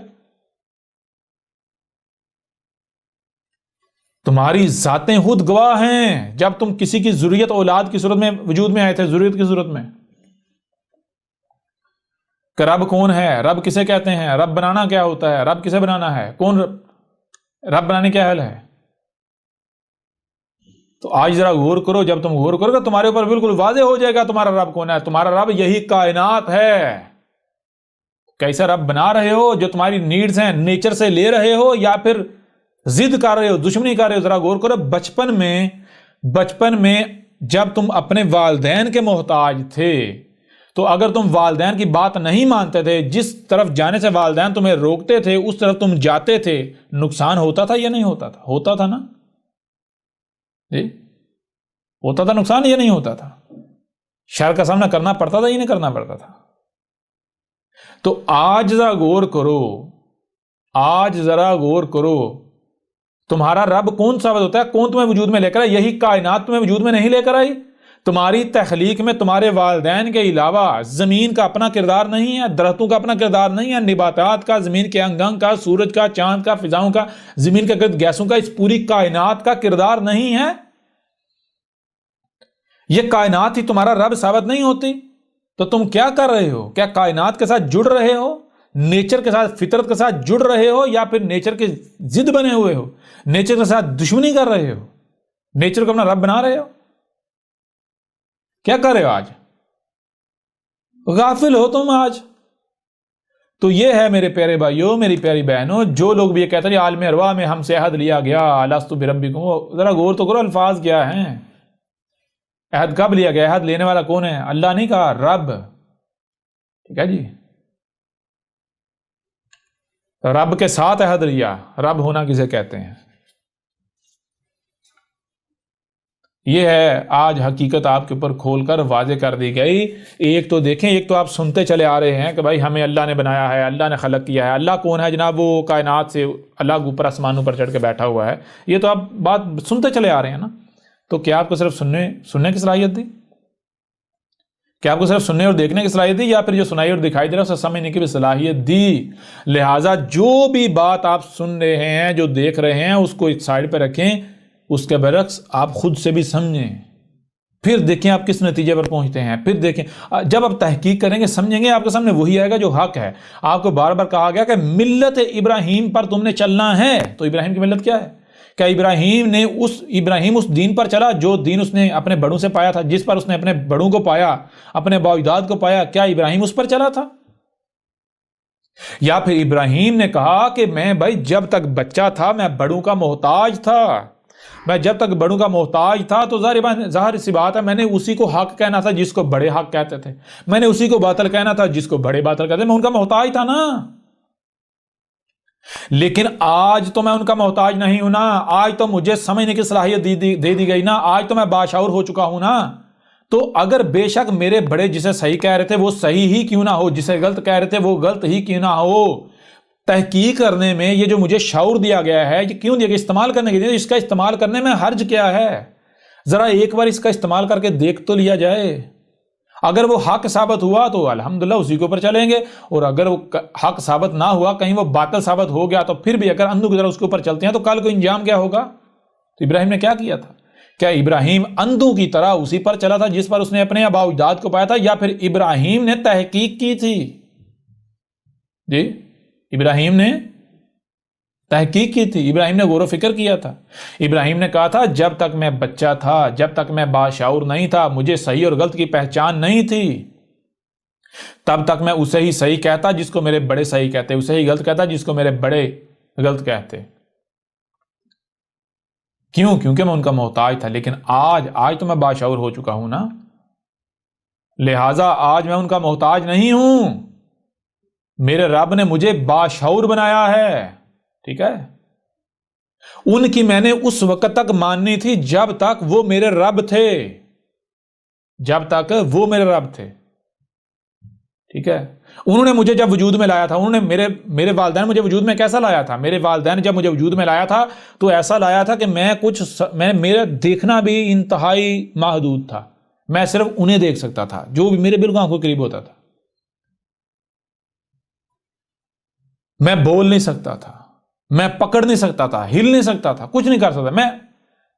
تمہاری ذاتیں خود گواہ ہیں، جب تم کسی کی ضروریت اولاد کی صورت میں وجود میں آئے تھے، ضرورت کی صورت میں، کہ رب کون ہے، رب کسے کہتے ہیں، رب بنانا کیا ہوتا ہے، رب کسے بنانا ہے، کون رب بنانے کیا حل ہے۔ تو آج ذرا غور کرو، جب تم غور کرو گے تمہارے اوپر بالکل واضح ہو جائے گا تمہارا رب کون ہے۔ تمہارا رب یہی کائنات ہے۔ کیسا رب بنا رہے ہو؟ جو تمہاری نیڈز ہیں نیچر سے لے رہے ہو یا پھر ضد کر رہے ہو، دشمنی کر رہے ہو؟ ذرا غور کرو، بچپن میں جب تم اپنے والدین کے محتاج تھے تو اگر تم والدین کی بات نہیں مانتے تھے، جس طرف جانے سے والدین تمہیں روکتے تھے اس طرف تم جاتے تھے، نقصان ہوتا تھا یا نہیں ہوتا تھا؟ ہوتا تھا نا جی؟ ہوتا تھا نقصان یا نہیں ہوتا تھا؟ شر کا سامنا کرنا پڑتا تھا یا نہیں کرنا پڑتا تھا؟ تو آج ذرا غور کرو، تمہارا رب کون ثابت ہوتا ہے؟ کون تمہیں وجود میں لے کر آئی؟ یہی کائنات تمہیں وجود میں نہیں لے کر آئی؟ تمہاری تخلیق میں تمہارے والدین کے علاوہ زمین کا اپنا کردار نہیں ہے، درختوں کا اپنا کردار نہیں ہے، نباتات کا، زمین کے انگ کا، سورج کا، چاند کا، فضاؤں کا، زمین کے گرد گیسوں کا، اس پوری کائنات کا کردار نہیں ہے؟ یہ کائنات ہی تمہارا رب ثابت نہیں ہوتی تو تم کیا کر رہے ہو؟ کیا کائنات کے ساتھ جڑ رہے ہو، نیچر کے ساتھ، فطرت کے ساتھ جڑ رہے ہو، یا پھر نیچر کے ضد بنے ہوئے ہو، نیچر کے ساتھ دشمنی کر رہے ہو، نیچر کو اپنا رب بنا رہے ہو؟ کیا کر رہے ہو؟ آج غافل ہو تم آج۔ تو یہ ہے میرے پیارے بھائیوں، میری پیاری بہنوں، جو لوگ بھی یہ کہتے ہیں عالم ارواح میں ہم سے عہد لیا گیا، الستو بربکم، ذرا غور تو کرو الفاظ کیا ہیں۔ عہد کب لیا گیا؟ عہد لینے والا کون ہے؟ اللہ نہیں کہا، رب۔ ٹھیک ہے جی، رب کے ساتھ عہد لیا۔ رب ہونا کسے کہتے ہیں؟ یہ ہے آج حقیقت آپ کے اوپر کھول کر واضح کر دی گئی۔ ایک تو دیکھیں، ایک تو آپ سنتے چلے آ رہے ہیں کہ بھائی ہمیں اللہ نے بنایا ہے، اللہ نے خلق کیا ہے۔ اللہ کون ہے جناب؟ وہ کائنات سے اللہ کے اوپر آسمانوں پر چڑھ کے بیٹھا ہوا ہے۔ یہ تو آپ بات سنتے چلے آ رہے ہیں نا۔ تو کیا آپ کو صرف سننے کی صلاحیت دی؟ کیا آپ کو صرف سننے اور دیکھنے کی صلاحیت دی، یا پھر جو سنائی اور دکھائی دے رہا ہے اسے سمجھنے کی بھی صلاحیت دی؟ لہٰذا جو بھی بات آپ سن رہے ہیں، جو دیکھ رہے ہیں، اس کو ایک سائڈ پہ رکھیں، اس کے برعکس آپ خود سے بھی سمجھیں، پھر دیکھیں آپ کس نتیجے پر پہنچتے ہیں، پھر دیکھیں۔ جب آپ تحقیق کریں گے، سمجھیں گے، آپ کے سامنے وہی آئے گا جو حق ہے۔ آپ کو بار بار کہا گیا کہ ملت ابراہیم پر تم نے چلنا ہے۔ تو ابراہیم کی ملت کیا ہے؟ کہ ابراہیم اس دین پر چلا جو دین اس نے اپنے بڑوں سے پایا تھا، جس پر اس نے اپنے بڑوں کو پایا، اپنے بااجداد کو پایا۔ کیا ابراہیم اس پر چلا تھا؟ یا پھر ابراہیم نے کہا کہ میں بھائی جب تک بچہ تھا میں بڑوں کا محتاج تھا، میں جب تک بڑوں کا محتاج تھا تو ظاہر سی بات ہے میں نے اسی کو حق کہنا تھا جس کو بڑے حق کہتے تھے، میں نے اسی کو باطل کہنا تھا جس کو بڑے باطل کہتے تھے، میں ان کا محتاج تھا نا۔ لیکن آج تو میں ان کا محتاج نہیں ہوں نا، آج تو مجھے سمجھنے کی صلاحیت دے دی گئی نا، آج تو میں باشعور ہو چکا ہوں نا۔ تو اگر بے شک میرے بڑے جسے صحیح کہہ رہے تھے وہ صحیح ہی کیوں نہ ہو، جسے غلط کہہ رہے تھے وہ غلط ہی کیوں نہ ہو، تحقیق کرنے میں یہ جو مجھے شعور دیا گیا ہے یہ کیوں دیا گیا؟ استعمال کرنے کے لیے، اس کا استعمال کرنے میں حرج کیا ہے؟ ذرا ایک بار اس کا استعمال کر کے دیکھ تو لیا جائے، اگر وہ حق ثابت ہوا تو الحمدللہ اسی کے اوپر چلیں گے، اور اگر وہ حق ثابت نہ ہوا، کہیں وہ باطل ثابت ہو گیا، تو پھر بھی اگر اندھوں کی طرح اس کے اوپر چلتے ہیں تو کل کو انجام کیا ہوگا؟ تو ابراہیم نے کیا کیا تھا؟ کیا ابراہیم اندھوں کی طرح اسی پر چلا تھا جس پر اس نے اپنے آباء و اجداد کو پایا تھا، یا پھر ابراہیم نے تحقیق کی تھی؟ جی ابراہیم نے تحقیق کی تھی، ابراہیم نے غور و فکر کیا تھا۔ ابراہیم نے کہا تھا جب تک میں بچہ تھا، جب تک میں باشعور نہیں تھا، مجھے صحیح اور غلط کی پہچان نہیں تھی، تب تک میں اسے ہی صحیح کہتا جس کو میرے بڑے صحیح کہتے، اسے ہی غلط کہتا جس کو میرے بڑے غلط کہتے۔ کیوں؟ کیونکہ میں ان کا محتاج تھا۔ لیکن آج تو میں باشعور ہو چکا ہوں نا، لہٰذا آج میں ان کا محتاج نہیں ہوں، میرے رب نے مجھے باشعور بنایا ہے، ٹھیک ہے؟ ان کی میں نے اس وقت تک ماننی تھی جب تک وہ میرے رب تھے، جب تک وہ میرے رب تھے، ٹھیک ہے؟ انہوں نے مجھے جب وجود میں لایا تھا، انہوں نے میرے والدین مجھے وجود میں کیسا لایا تھا؟ میرے والدین جب مجھے وجود میں لایا تھا تو ایسا لایا تھا کہ میرا دیکھنا بھی انتہائی محدود تھا، میں صرف انہیں دیکھ سکتا تھا جو بھی میرے بالکل آنکھوں کے قریب ہوتا تھا، میں بول نہیں سکتا تھا، میں پکڑ نہیں سکتا تھا، ہل نہیں سکتا تھا، کچھ نہیں کر سکتا،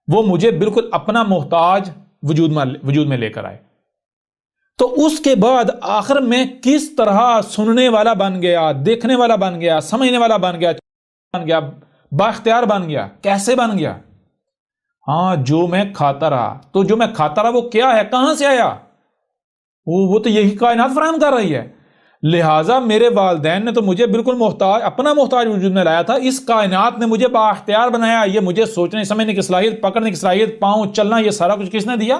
وہ مجھے بالکل اپنا محتاج وجود میں لے کر آئے۔ تو اس کے بعد آخر میں کس طرح سننے والا بن گیا، دیکھنے والا بن گیا، سمجھنے والا بن گیا، بااختیار بن گیا، کیسے بن گیا؟ ہاں، جو میں کھاتا رہا، تو جو میں کھاتا رہا وہ کیا ہے؟ کہاں سے آیا؟ وہ تو یہی کائنات فراہم کر رہی ہے۔ لہٰذا میرے والدین نے تو مجھے بالکل اپنا محتاج وجود میں لایا تھا، اس کائنات نے مجھے بااختیار بنایا، یہ مجھے سوچنے سمجھنے کی صلاحیت، پکڑنے کی صلاحیت، پاؤں چلنا، یہ سارا کچھ کس نے دیا؟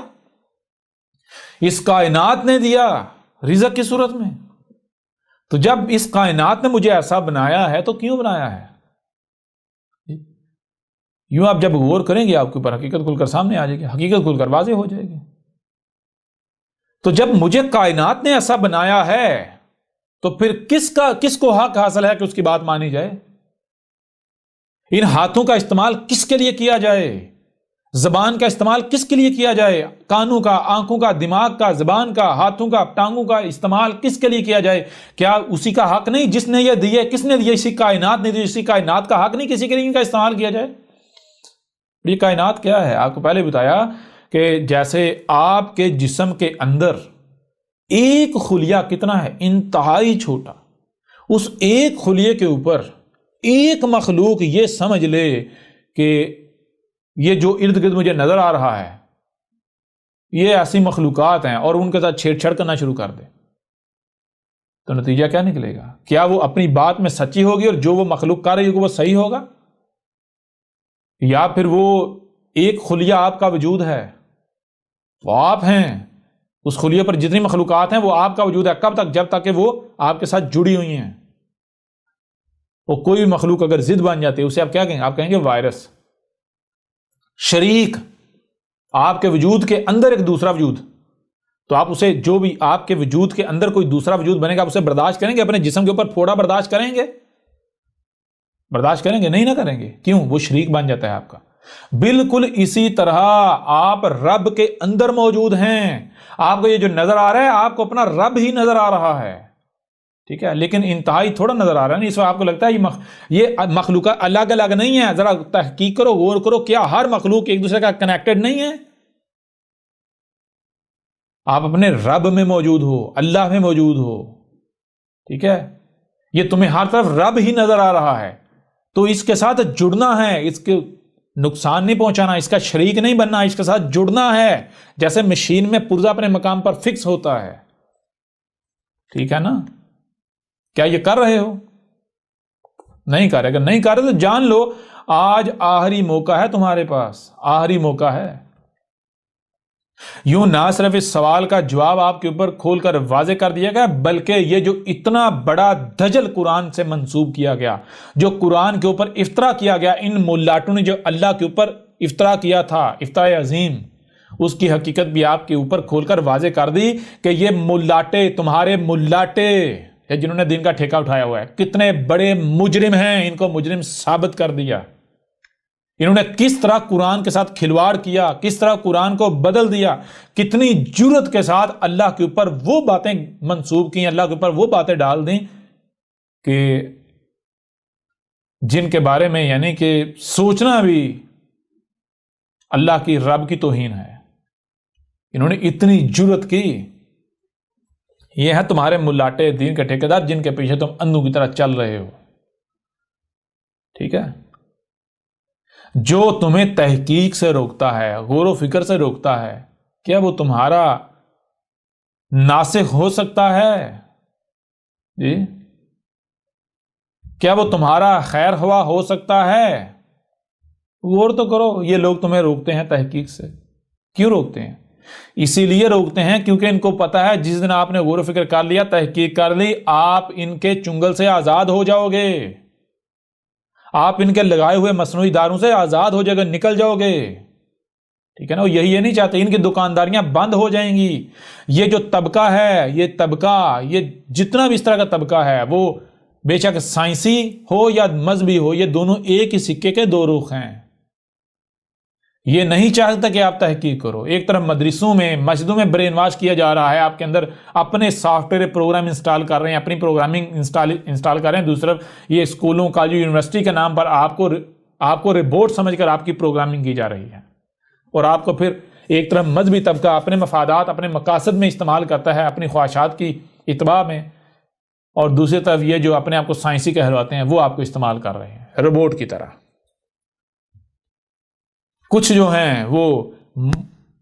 اس کائنات نے دیا، رزق کی صورت میں۔ تو جب اس کائنات نے مجھے ایسا بنایا ہے تو کیوں بنایا ہے؟ یوں آپ جب غور کریں گے آپ کے اوپر حقیقت کھل کر سامنے آ جائے گی، حقیقت کھل کر واضح ہو جائے گی۔ تو جب مجھے کائنات نے ایسا بنایا ہے تو پھر کس کو حق حاصل ہے کہ اس کی بات مانی جائے؟ ان ہاتھوں کا استعمال کس کے لیے کیا جائے؟ زبان کا استعمال کس کے لیے کیا جائے؟ کانوں کا، آنکھوں کا، دماغ کا، زبان کا، ہاتھوں کا، ٹانگوں کا استعمال کس کے لیے کیا جائے؟ کیا اسی کا حق نہیں جس نے یہ دیے؟ کس نے دیے؟ اسی کائنات نے دی، اسی کائنات کا حق نہیں کسی کے لیے ان کا استعمال کیا جائے؟ یہ کائنات کیا ہے؟ آپ کو پہلے بتایا کہ جیسے آپ کے جسم کے اندر ایک خلیہ کتنا ہے؟ انتہائی چھوٹا، اس ایک خلیے کے اوپر ایک مخلوق یہ سمجھ لے کہ یہ جو ارد گرد مجھے نظر آ رہا ہے یہ ایسی مخلوقات ہیں، اور ان کے ساتھ چھیڑ چھاڑ کرنا شروع کر دے، تو نتیجہ کیا نکلے گا؟ کیا وہ اپنی بات میں سچی ہوگی اور جو وہ مخلوق کر رہی ہوگی وہ صحیح ہوگا؟ یا پھر وہ ایک خلیہ آپ کا وجود ہے، وہ آپ ہیں، اس خلیے پر جتنی مخلوقات ہیں وہ آپ کا وجود ہے، کب تک؟ جب تک کہ وہ آپ کے ساتھ جڑی ہوئی ہیں۔ وہ کوئی مخلوق اگر ضد بن جاتی ہے اسے آپ کیا کہیں گے؟ آپ کہیں گے وائرس، شریک، آپ کے وجود کے اندر ایک دوسرا وجود، تو آپ اسے، جو بھی آپ کے وجود کے اندر کوئی دوسرا وجود بنے گا آپ اسے برداشت کریں گے؟ اپنے جسم کے اوپر پھوڑا برداشت کریں گے؟ برداشت کریں گے؟ نہیں نہ کریں گے۔ کیوں؟ وہ شریک بن جاتا ہے آپ کا۔ بالکل اسی طرح آپ رب کے اندر موجود ہیں، آپ کو یہ جو نظر آ رہا ہے آپ کو اپنا رب ہی نظر آ رہا ہے، ٹھیک ہے؟ لیکن انتہائی تھوڑا نظر آ رہا ہے نا، اس وقت آپ کو لگتا ہے یہ مخلوقات الگ الگ نہیں ہے۔ ذرا تحقیق کرو، غور کرو، کیا ہر مخلوق ایک دوسرے کا کنیکٹڈ نہیں ہے؟ آپ اپنے رب میں موجود ہو، اللہ میں موجود ہو، ٹھیک ہے؟ یہ تمہیں ہر طرف رب ہی نظر آ رہا ہے، تو اس کے ساتھ جڑنا ہے، اس کے نقصان نہیں پہنچانا، اس کا شریک نہیں بننا، اس کے ساتھ جڑنا ہے، جیسے مشین میں پرزہ اپنے مقام پر فکس ہوتا ہے، ٹھیک ہے نا؟ کیا یہ کر رہے ہو؟ نہیں کر رہے. اگر نہیں کر رہے تو جان لو آج آخری موقع ہے تمہارے پاس، آخری موقع ہے. یوں نہ صرف اس سوال کا جواب آپ کے اوپر کھول کر واضح کر دیا گیا، بلکہ یہ جو اتنا بڑا دجل قرآن سے منسوب کیا گیا، جو قرآن کے اوپر افطرا کیا گیا، ان ملاٹوں نے جو اللہ کے اوپر افطرا کیا تھا، افطرا عظیم، اس کی حقیقت بھی آپ کے اوپر کھول کر واضح کر دی کہ یہ ملاٹے، تمہارے ملاٹے جنہوں نے دین کا ٹھیکہ اٹھایا ہوا ہے، کتنے بڑے مجرم ہیں. ان کو مجرم ثابت کر دیا. انہوں نے کس طرح قرآن کے ساتھ کھلواڑ کیا، کس طرح قرآن کو بدل دیا، کتنی جرت کے ساتھ اللہ کے اوپر وہ باتیں منسوب کی، اللہ کے اوپر وہ باتیں ڈال دیں کہ جن کے بارے میں یعنی کہ سوچنا بھی اللہ کی رب کی توہین ہے. انہوں نے اتنی جرت کی. یہ ہے تمہارے ملاٹے دین کے ٹھیکیدار جن کے پیچھے تم اندھوں کی طرح چل رہے ہو. ٹھیک ہے، جو تمہیں تحقیق سے روکتا ہے، غور و فکر سے روکتا ہے، کیا وہ تمہارا ناسخ ہو سکتا ہے؟ جی، کیا وہ تمہارا خیر خواہ ہو سکتا ہے؟ غور تو کرو. یہ لوگ تمہیں روکتے ہیں تحقیق سے. کیوں روکتے ہیں؟ اسی لیے روکتے ہیں کیونکہ ان کو پتا ہے جس دن آپ نے غور و فکر کر لیا، تحقیق کر لی، آپ ان کے چنگل سے آزاد ہو جاؤ گے، آپ ان کے لگائے ہوئے مصنوعی داروں سے آزاد ہو جائے گا، نکل جاؤ گے. ٹھیک ہے نا؟ یہ نہیں چاہتے. ان کی دکانداریاں بند ہو جائیں گی. یہ جو طبقہ ہے، یہ طبقہ، یہ جتنا بھی اس طرح کا طبقہ ہے، وہ بے شک سائنسی ہو یا مذہبی ہو، یہ دونوں ایک ہی سکے کے دو رخ ہیں. یہ نہیں چاہتا کہ آپ تحقیق کرو. ایک طرف مدرسوں میں، مسجدوں میں برین واش کیا جا رہا ہے، آپ کے اندر اپنے سافٹ ویئر پروگرام انسٹال کر رہے ہیں، اپنی پروگرامنگ انسٹال کر رہے ہیں. دوسری طرف یہ اسکولوں، کالجوں، یونیورسٹی کے نام پر آپ کو ربورٹ سمجھ کر آپ کی پروگرامنگ کی جا رہی ہے، اور آپ کو پھر ایک طرف مذہبی طبقہ اپنے مفادات، اپنے مقاصد میں استعمال کرتا ہے، اپنی خواہشات کی اتباع میں، اور دوسری طرف یہ جو اپنے آپ کو سائنسی کہلواتے ہیں وہ آپ کو استعمال کر رہے ہیں روبوٹ کی طرح. کچھ جو ہیں وہ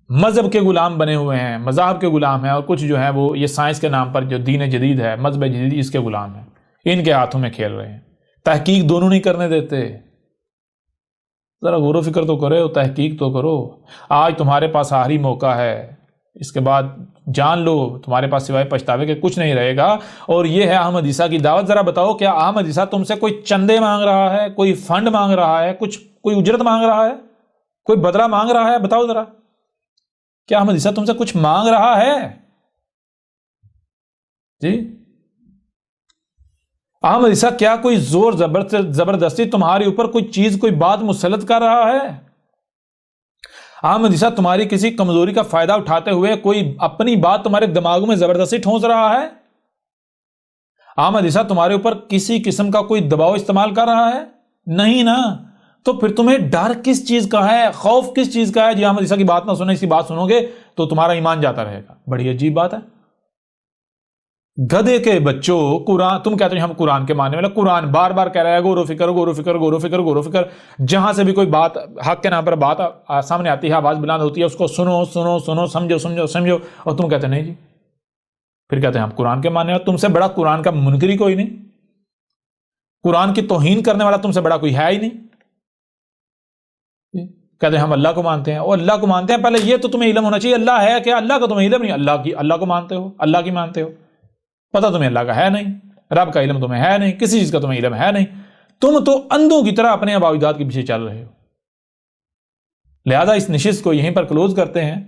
مذہب کے غلام بنے ہوئے ہیں، مذاہب کے غلام ہیں، اور کچھ جو ہیں وہ یہ سائنس کے نام پر جو دین جدید ہے، مذہب جدید، اس کے غلام ہیں. ان کے ہاتھوں میں کھیل رہے ہیں. تحقیق دونوں نہیں کرنے دیتے. ذرا غور و فکر تو کرو، تحقیق تو کرو. آج تمہارے پاس آخری موقع ہے. اس کے بعد جان لو تمہارے پاس سوائے پچھتاوے کے کچھ نہیں رہے گا. اور یہ ہے احمد عیسیٰ کی دعوت. ذرا بتاؤ، کیا احمد عیسیٰ تم سے کوئی چندے مانگ رہا ہے، کوئی فنڈ مانگ رہا ہے، کوئی اجرت مانگ رہا ہے، کوئی بدلہ مانگ رہا ہے؟ بتاؤ ذرا، کیا احمد عیسیٰ تم سے کچھ مانگ رہا ہے؟ جی، احمد عیسیٰ کیا کوئی زور زبردستی تمہارے اوپر کوئی چیز، کوئی بات مسلط کر رہا ہے؟ احمد عیسیٰ تمہاری کسی کمزوری کا فائدہ اٹھاتے ہوئے کوئی اپنی بات تمہارے دماغوں میں زبردستی ٹھونس رہا ہے؟ احمد عیسیٰ تمہارے اوپر کسی قسم کا کوئی دباؤ استعمال کر رہا ہے؟ نہیں نا. تو پھر تمہیں ڈر کس چیز کا ہے، خوف کس چیز کا ہے؟ جی احمد عیسیٰ کی بات نہ سنو، اس کی بات سنو گے تو تمہارا ایمان جاتا رہے گا. بڑی عجیب بات ہے. گدھے کے بچوں، قرآن تم کہتے ہیں ہم قرآن کے ماننے والے. قرآن بار بار کہہ رہا ہے غور و فکر، غور و فکر، غور و فکر، غور و فکر. جہاں سے بھی کوئی بات حق کے نام پر بات سامنے آتی ہے، آواز بلند ہوتی ہے، اس کو سنو سنو سنو، سمجھو سمجھو سمجھو. اور تم کہتے ہیں نہیں جی، پھر کہتے ہیں ہم قرآن کے ماننے والے. تم سے بڑا قرآن کا منکر ہی کوئی نہیں. قرآن کی توہین کرنے والا تم سے بڑا کوئی ہے ہی نہیں. کہتے ہیں ہم اللہ کو مانتے ہیں. اور اللہ کو مانتے ہیں، پہلے یہ تو تمہیں علم ہونا چاہیے اللہ ہے کیا. اللہ کا تمہیں علم نہیں. اللہ کو مانتے ہو، اللہ کی مانتے ہو، پتہ تمہیں اللہ کا ہے نہیں، رب کا علم تمہیں ہے نہیں، کسی چیز کا تمہیں علم ہے نہیں. تم تو اندھوں کی طرح اپنے اباؤ کے پیچھے چل رہے ہو. لہذا اس نشست کو یہیں پر کلوز کرتے ہیں.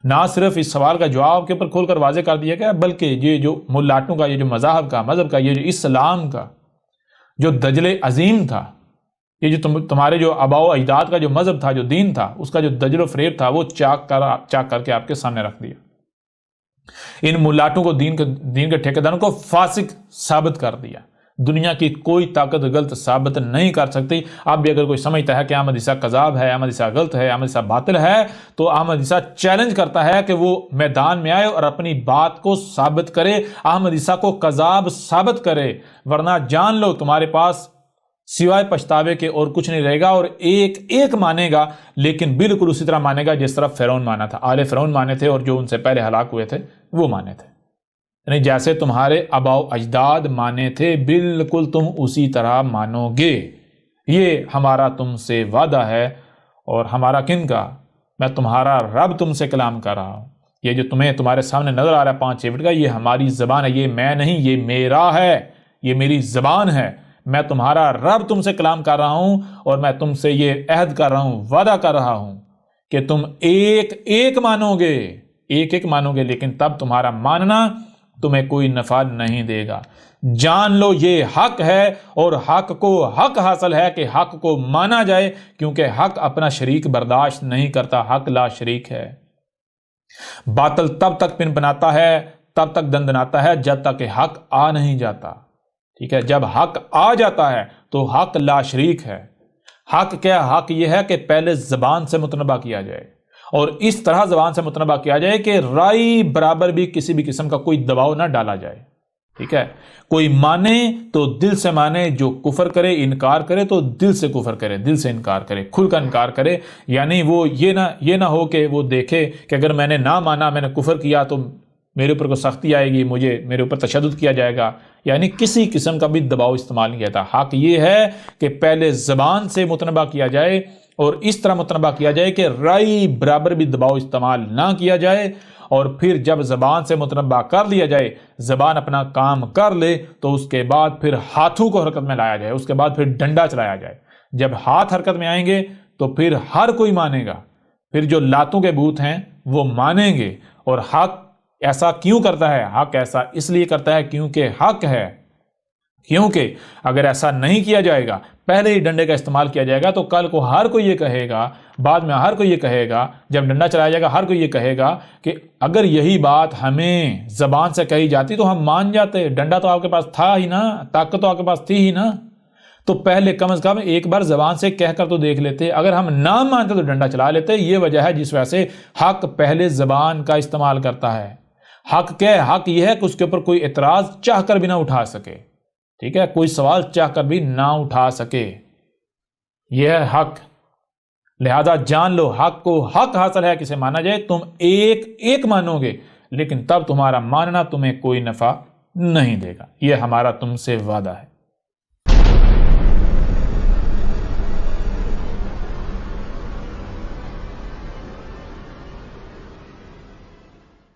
نہ صرف اس سوال کا جواب کے اوپر کھول کر واضح کر دیا گیا، بلکہ یہ جو ملاٹوں کا، یہ جو مذہب کا، یہ جو اسلام کا جو دجل عظیم تھا، یہ جو تمہارے جو آباء و اجداد کا جو مذہب تھا، جو دین تھا، اس کا جو دجل و فریب تھا، وہ چاک کر کے آپ کے سامنے رکھ دیا. ان ملاٹوں کو، دین کے ٹھیکیداروں کو فاسق ثابت کر دیا. دنیا کی کوئی طاقت غلط ثابت نہیں کر سکتی. اب بھی اگر کوئی سمجھتا ہے کہ احمد عیسیٰ کذاب ہے، احمد عیسیٰ غلط ہے، احمد عیسیٰ باطل ہے، تو احمد عیسیٰ چیلنج کرتا ہے کہ وہ میدان میں آئے اور اپنی بات کو ثابت کرے، احمد عیسیٰ کو کذاب ثابت کرے. ورنہ جان لو تمہارے پاس سوائے پچھتاوے کے اور کچھ نہیں رہے گا. اور ایک مانے گا، لیکن بالکل اسی طرح مانے گا جس طرح فرعون مانا تھا. آل فرعون مانے تھے، اور جو ان سے پہلے ہلاک ہوئے تھے وہ مانے تھے. یعنی جیسے تمہارے آباء و اجداد مانے تھے بالکل تم اسی طرح مانو گے، یہ ہمارا تم سے وعدہ ہے۔ اور ہمارا کن کا؟ میں تمہارا رب تم سے کلام کر رہا ہوں۔ یہ جو تمہیں تمہارے سامنے نظر آ رہا ہے 5-6 فٹ کا، یہ ہماری زبان ہے، یہ میں نہیں، یہ میرا ہے، یہ میری زبان ہے۔ میں تمہارا رب تم سے کلام کر رہا ہوں اور میں تم سے یہ عہد کر رہا ہوں، وعدہ کر رہا ہوں کہ تم ایک ایک مانو گے، ایک ایک مانو گے، لیکن تب تمہارا ماننا تمہیں کوئی نفع نہیں دے گا۔ جان لو یہ حق ہے، اور حق کو حق حاصل ہے کہ حق کو مانا جائے، کیونکہ حق اپنا شریک برداشت نہیں کرتا، حق لا شریک ہے۔ باطل تب تک پن پناتا ہے، تب تک دندناتا ہے جب تک کہ حق آ نہیں جاتا، ٹھیک ہے؟ جب حق آ جاتا ہے تو حق لا شریک ہے۔ حق کیا؟ حق یہ ہے کہ پہلے زبان سے متنبہ کیا جائے، اور اس طرح زبان سے متنبہ کیا جائے کہ رائی برابر بھی کسی بھی قسم کا کوئی دباؤ نہ ڈالا جائے، ٹھیک ہے؟ کوئی مانے تو دل سے مانے، جو کفر کرے انکار کرے تو دل سے کفر کرے، دل سے انکار کرے، کھل کر انکار کرے۔ یعنی وہ یہ نہ ہو کہ وہ دیکھے کہ اگر میں نے نہ مانا، میں نے کفر کیا تو میرے اوپر کوئی سختی آئے گی، میرے اوپر تشدد کیا جائے گا، یعنی کسی قسم کا بھی دباؤ استعمال نہیں کیا۔ حق یہ ہے کہ پہلے زبان سے متنبہ کیا جائے، اور اس طرح متنبہ کیا جائے کہ رائی برابر بھی دباؤ استعمال نہ کیا جائے، اور پھر جب زبان سے متنبہ کر لیا جائے، زبان اپنا کام کر لے، تو اس کے بعد پھر ہاتھوں کو حرکت میں لایا جائے، اس کے بعد پھر ڈنڈا چلایا جائے۔ جب ہاتھ حرکت میں آئیں گے تو پھر ہر کوئی مانے گا، پھر جو لاتوں کے بوت ہیں وہ مانیں گے۔ اور حق ایسا کیوں کرتا ہے؟ حق ایسا اس لیے کرتا ہے کیونکہ حق ہے، کیونکہ اگر ایسا نہیں کیا جائے گا، پہلے ہی ڈنڈے کا استعمال کیا جائے گا، تو کل کو ہر کوئی یہ کہے گا، بعد میں ہر کوئی یہ کہے گا، جب ڈنڈا چلایا جائے گا ہر کوئی یہ کہے گا کہ اگر یہی بات ہمیں زبان سے کہی جاتی تو ہم مان جاتے، ڈنڈا تو آپ کے پاس تھا ہی نا، طاقت تو آپ کے پاس تھی ہی نا، تو پہلے کم از کم ایک بار زبان سے کہہ کر تو دیکھ لیتے، اگر ہم نہ مانتے تو ڈنڈا چلا لیتے۔ یہ وجہ ہے جس وجہ سے حق پہلے زبان کا استعمال کرتا ہے۔ حق کیا ہے؟ حق یہ ہے کہ اس کے اوپر کوئی اعتراض چاہ کر بھی نہ اٹھا سکے، ٹھیک ہے؟ کوئی سوال چاہ کر بھی نہ اٹھا سکے، یہ ہے حق۔ لہذا جان لو حق کو حق حاصل ہے کسے مانا جائے، تم ایک ایک مانو گے، لیکن تب تمہارا ماننا تمہیں کوئی نفع نہیں دے گا، یہ ہمارا تم سے وعدہ ہے۔